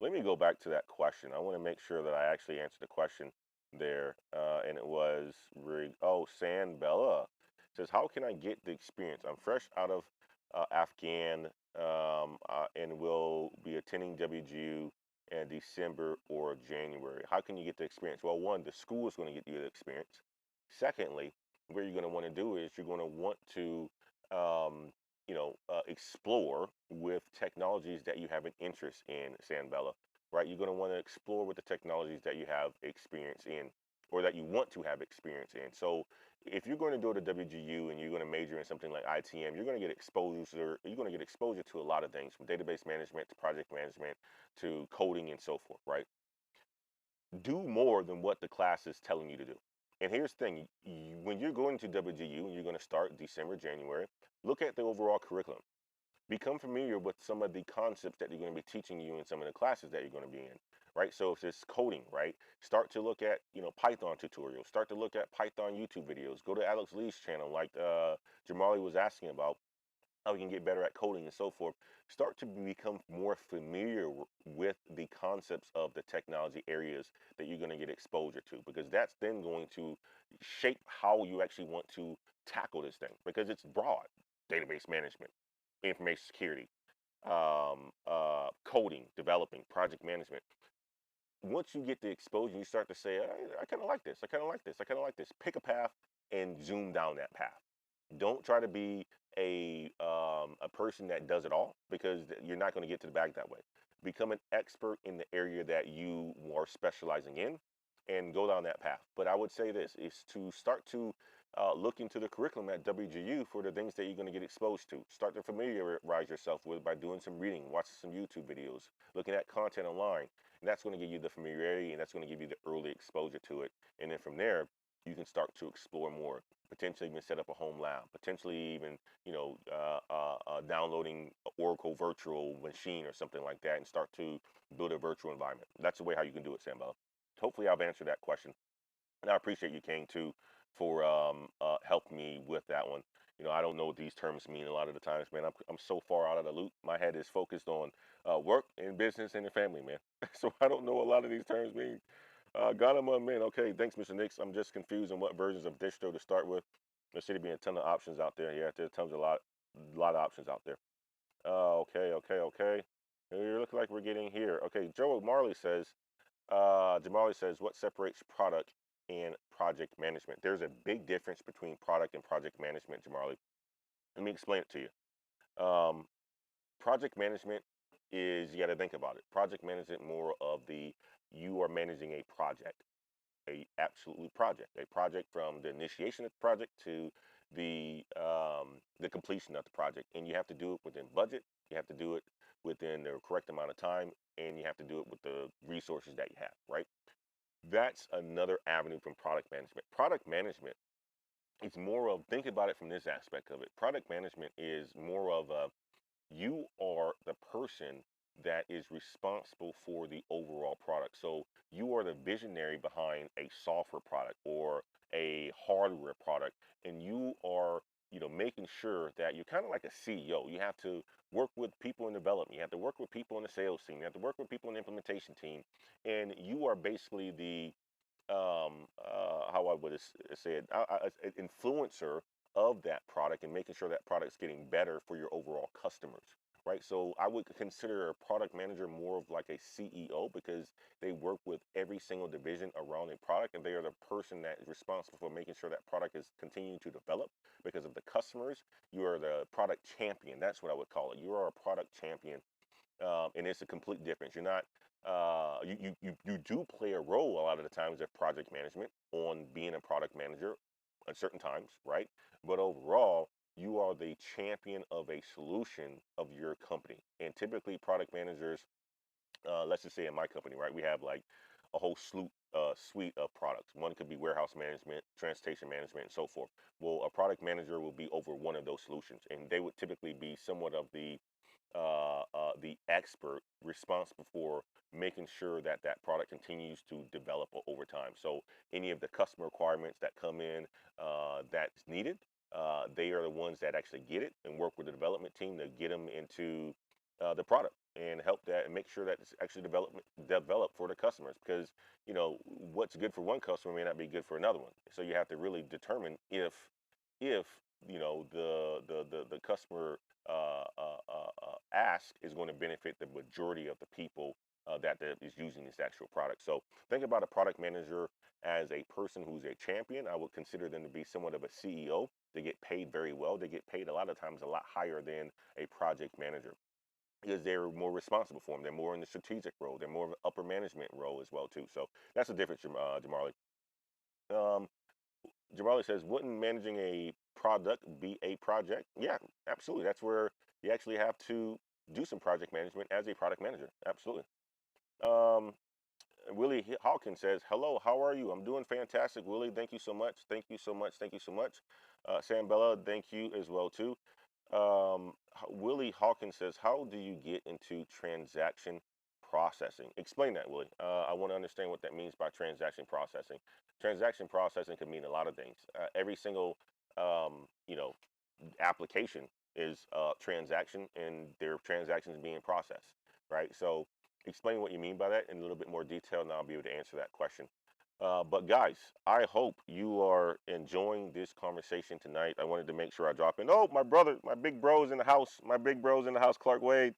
I want to make sure that I actually answered the question there. And it was, San Bella says, how can I get the experience? I'm fresh out of Afghan and will be attending WGU in December or January. How can you get the experience? Well, one, the school is going to get you the experience. Secondly, what you're going to want to do is you're going to want to explore with technologies that you have an interest in, Sanbella, right? You're going to want to explore with the technologies that you have experience in or that you want to have experience in. So if you're going to go to WGU and you're going to major in something like ITM, you're going to get exposure to a lot of things, from database management to project management to coding and so forth, right? Do more than what the class is telling you to do. And here's the thing, when you're going to WGU and you're going to start December, January, look at the overall curriculum. Become familiar with some of the concepts that they're going to be teaching you in some of the classes that you're going to be in, right? So if it's coding, right, start to look at, Python tutorials, start to look at Python YouTube videos, go to Alex Lee's channel like Jamali was asking about, how we can get better at coding and so forth. Start to become more familiar with the concepts of the technology areas that you're going to get exposure to, because that's then going to shape how you actually want to tackle this thing, because it's broad. Database management, information security, coding, developing, project management. Once you get the exposure, you start to say, I kind of like this, I kind of like this, I kind of like this. Pick a path and zoom down that path. Don't try to be a person that does it all, because you're not going to get to the bag that way. Become an expert in the area that you are specializing in and go down that path. But I would say this is to start to look into the curriculum at WGU for the things that you're going to get exposed to. Start to familiarize yourself with by doing some reading, watching some YouTube videos, looking at content online. And that's going to give you the familiarity, and that's going to give you the early exposure to it. And then from there, you can start to explore more, potentially even set up a home lab, potentially even, downloading Oracle virtual machine or something like that and start to build a virtual environment. That's the way how you can do it, Sambo. Hopefully I've answered that question. And I appreciate you, King, too, for helping me with that one. I don't know what these terms mean a lot of the times, man. I'm so far out of the loop. My head is focused on work and business and the family, man. So I don't know what a lot of these terms mean. Got him on, man. Okay, thanks, Mr. Nix. I'm just confused on what versions of distro to start with. There should be a ton of options out there. Yeah, there's tons of lot of options out there. Okay. You look like we're getting here. Okay, Joe Marley says, Jamali says, what separates product and project management? There's a big difference between product and project management, Jamali. Let me explain it to you. Project management is, you got to think about it. Project management, more of you are managing a project, a project from the initiation of the project to the completion of the project, and you have to do it within budget. You have to do it within the correct amount of time, and you have to do it with the resources that you have, right? That's another avenue from product management. Product management, it's more of, think about it from this aspect of it. Product management is more of a, you are the person that is responsible for the overall product. So you are the visionary behind a software product or a hardware product, and you are, making sure that you're kind of like a CEO. You have to work with people in development. You have to work with people in the sales team. You have to work with people in the implementation team, and you are basically the how I would say it, an influencer of that product and making sure that product's getting better for your overall customers, right? So I would consider a product manager more of like a CEO, because they work with every single division around a product, and they are the person that is responsible for making sure that product is continuing to develop because of the customers. You are the product champion. That's what I would call it. You are a product champion, and it's a complete difference. You're not. You do play a role a lot of the times of project management on being a product manager at certain times, right? But overall, you are the champion of a solution of your company. And typically, product managers, let's just say in my company, right, we have like a whole suite of products. One could be warehouse management, transportation management, and so forth. Well, a product manager will be over one of those solutions, and they would typically be somewhat of the expert responsible for making sure that that product continues to develop over time. So any of the customer requirements that come in that's needed, they are the ones that actually get it and work with the development team to get them into the product and help that and make sure that it's actually developed for the customers, because what's good for one customer may not be good for another one. So you have to really determine if the customer ask is going to benefit the majority of the people that is using this actual product. So think about a product manager as a person who's a champion. I would consider them to be somewhat of a CEO. They get paid very well. They get paid a lot of times a lot higher than a project manager, because they're more responsible for them. They're more in the strategic role. They're more of an upper management role as well too. So that's the difference, Jamarli. Um, Jamali says, wouldn't managing a product be a project? Yeah, absolutely. That's where you actually have to do some project management as a product manager. Absolutely. Um, Willie Hawkins says, hello, how are you? I'm doing fantastic, Willie. Thank you so much. Thank you so much. Thank you so much. Sam Bella, thank you as well too. Willie Hawkins says, how do you get into transaction processing? Explain that, Willie. I want to understand what that means by transaction processing. Transaction processing can mean a lot of things. Every single, you know, application is a transaction, and their transactions being processed, right? So explain what you mean by that in a little bit more detail, and I'll be able to answer that question. But guys, I hope you are enjoying this conversation tonight. I wanted to make sure I drop in. Oh, my brother, my big bro's in the house. My big bro's in the house, Clark Wade.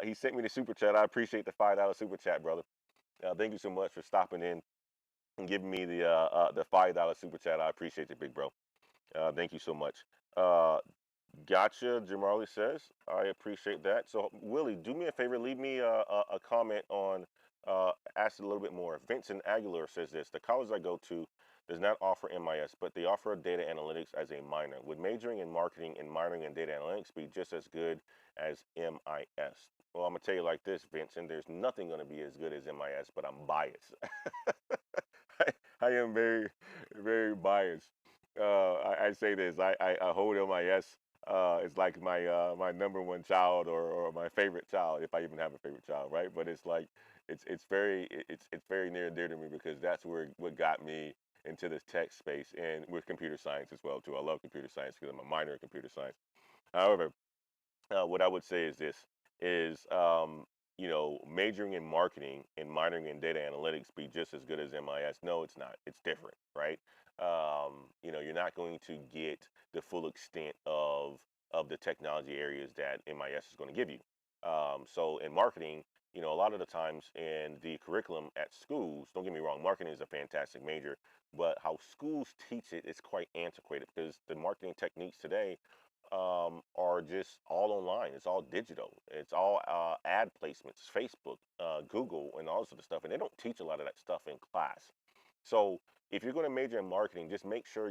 He sent me the super chat. I appreciate the $5 super chat, brother. Thank you so much for stopping in and giving me the $5 super chat. I appreciate it, big bro. Thank you so much. Uh, Gotcha, Jamarli says. I appreciate that. So, Willie, do me a favor. Leave me a comment on, ask it a little bit more. Vincent Aguilar says this. The college I go to does not offer MIS, but they offer data analytics as a minor. Would majoring in marketing and minoring in data analytics be just as good as MIS? Well, I'm going to tell you like this, Vincent. There's nothing going to be as good as MIS, but I'm biased. I am very, very biased. I say this. I hold MIS. It's like my number one child, or my favorite child, if I even have a favorite child, right? But it's like it's very near and dear to me, because that's what got me into this tech space, and with computer science as well too. I love computer science because I'm a minor in computer science. However, what I would say is this is majoring in marketing and minoring in data analytics be just as good as MIS? No, it's not. It's different, right? You're not going to get the full extent of the technology areas that MIS is going to give you. So in marketing, a lot of the times in the curriculum at schools, don't get me wrong, marketing is a fantastic major, but how schools teach it is quite antiquated, because the marketing techniques today are just all online. It's all digital. It's all ad placements, Facebook, Google, and all this sort of stuff. And they don't teach a lot of that stuff in class. So if you're going to major in marketing, just make sure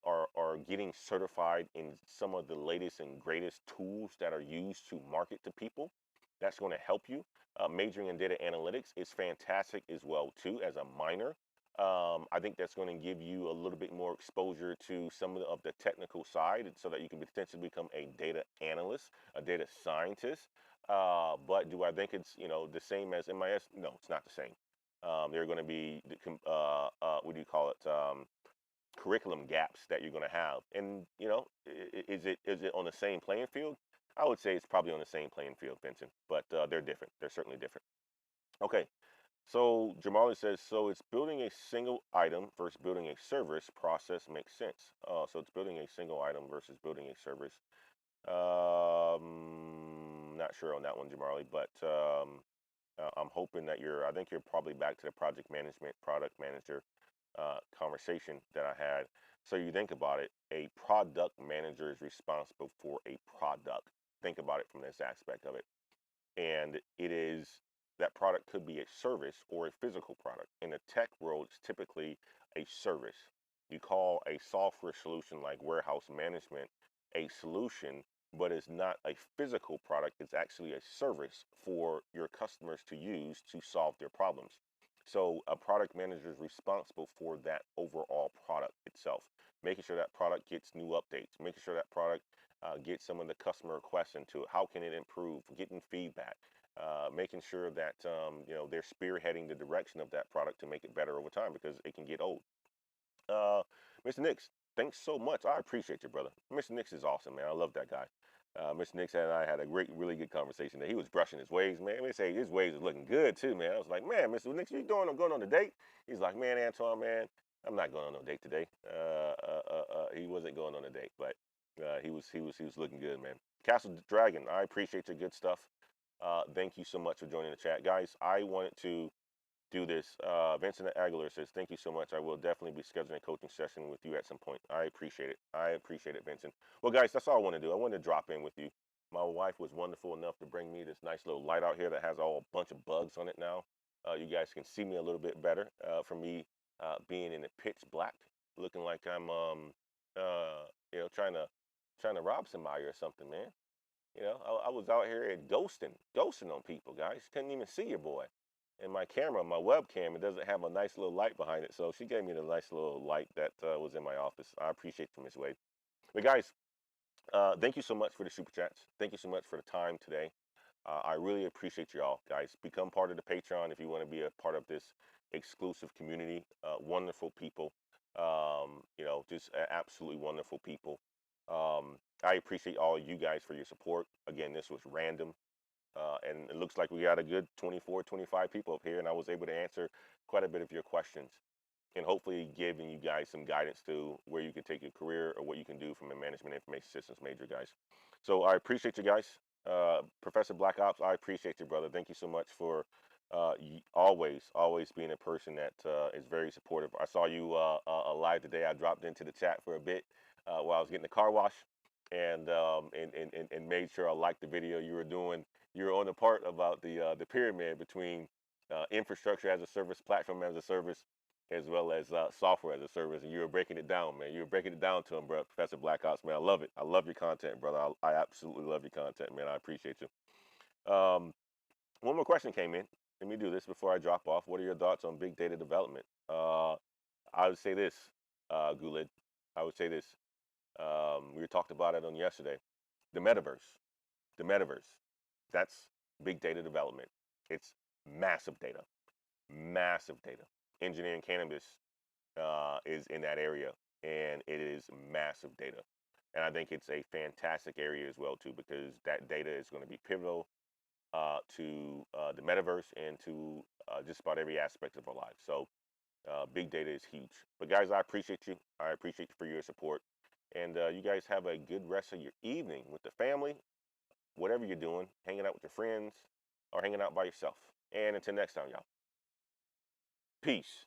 are getting certified in some of the latest and greatest tools that are used to market to people. That's going to help you. Majoring in data analytics is fantastic as well too as a minor. I think that's going to give you a little bit more exposure to some of the technical side so that you can potentially become a data analyst, a data scientist. But do I think it's, the same as MIS? No, it's not the same. There are going to be, what do you call it? Curriculum gaps that you're going to have. And, is it on the same playing field? I would say it's probably on the same playing field, Vincent, but they're different. They're certainly different. Okay. So Jamali says, so it's building a single item versus building a service process makes sense. So it's building a single item versus building a service. Not sure on that one, Jamali, but I'm hoping that I think you're probably back to the project management, product manager conversation that I had. So you think about it, a product manager is responsible for a product. Think about it from this aspect of it. And that product could be a service or a physical product. In the tech world, it's typically a service. You call a software solution like warehouse management a solution, but it's not a physical product. It's actually a service for your customers to use to solve their problems. So a product manager is responsible for that overall product itself, making sure that product gets new updates, making sure that product gets some of the customer requests into it. How can it improve? Getting feedback, making sure that they're spearheading the direction of that product to make it better over time because it can get old. Mr. Nix, thanks so much. I appreciate you, brother. Mr. Nix is awesome, man. I love that guy. Mr. Nix and I had a really good conversation there. He was brushing his waves, man. They say his waves is looking good too, man. I was like, man, Mr. Nix, what you doing? I'm going on a date. He's like, man, Antoine, man, I'm not going on no date today. He wasn't going on a date, but he was looking good, man. Castle Dragon, I appreciate your good stuff. Thank you so much for joining the chat, guys. I wanted to do this. Vincent Aguilar says, thank you so much. I will definitely be scheduling a coaching session with you at some point. I appreciate it. I appreciate it, Vincent. Well, guys, that's all I want to do. I wanted to drop in with you. My wife was wonderful enough to bring me this nice little light out here that has all a bunch of bugs on it now. You guys can see me a little bit better for me being in the pitch black, looking like I'm, trying to rob somebody or something, man. I was out here ghosting on people, guys. Couldn't even see your boy. And my camera, my webcam, it doesn't have a nice little light behind it. So she gave me the nice little light that was in my office. I appreciate you, Miss Wade. But guys, thank you so much for the super chats. Thank you so much for the time today. I really appreciate you all, guys. Become part of the Patreon if you want to be a part of this exclusive community. Wonderful people. Just absolutely wonderful people. I appreciate all of you guys for your support. Again, this was random. And it looks like we got a good 24, 25 people up here, and I was able to answer quite a bit of your questions and hopefully giving you guys some guidance to where you can take your career or what you can do from a management information systems major, guys. So I appreciate you guys. Professor Black Ops, I appreciate you, brother. Thank you so much for always being a person that is very supportive. I saw you live today. I dropped into the chat for a bit while I was getting the car wash and made sure I liked the video you were doing. You were on the part about the pyramid between infrastructure as a service, platform as a service, as well as software as a service, and you were breaking it down, man. You were breaking it down to him, bro. Professor Black Ops, man. I love it. I love your content, brother. I absolutely love your content, man. I appreciate you. One more question came in. Let me do this before I drop off. What are your thoughts on big data development? I would say this, Gulid. I would say this. We talked about it on yesterday. The metaverse. The metaverse. That's big data development. It's massive data. Massive data. Engineering cannabis is in that area, and it is massive data. And I think it's a fantastic area as well, too, because that data is going to be pivotal to the metaverse and to just about every aspect of our lives. So big data is huge. But guys, I appreciate you. I appreciate you for your support. And you guys have a good rest of your evening with the family, whatever you're doing, hanging out with your friends or hanging out by yourself. And until next time, y'all. Peace.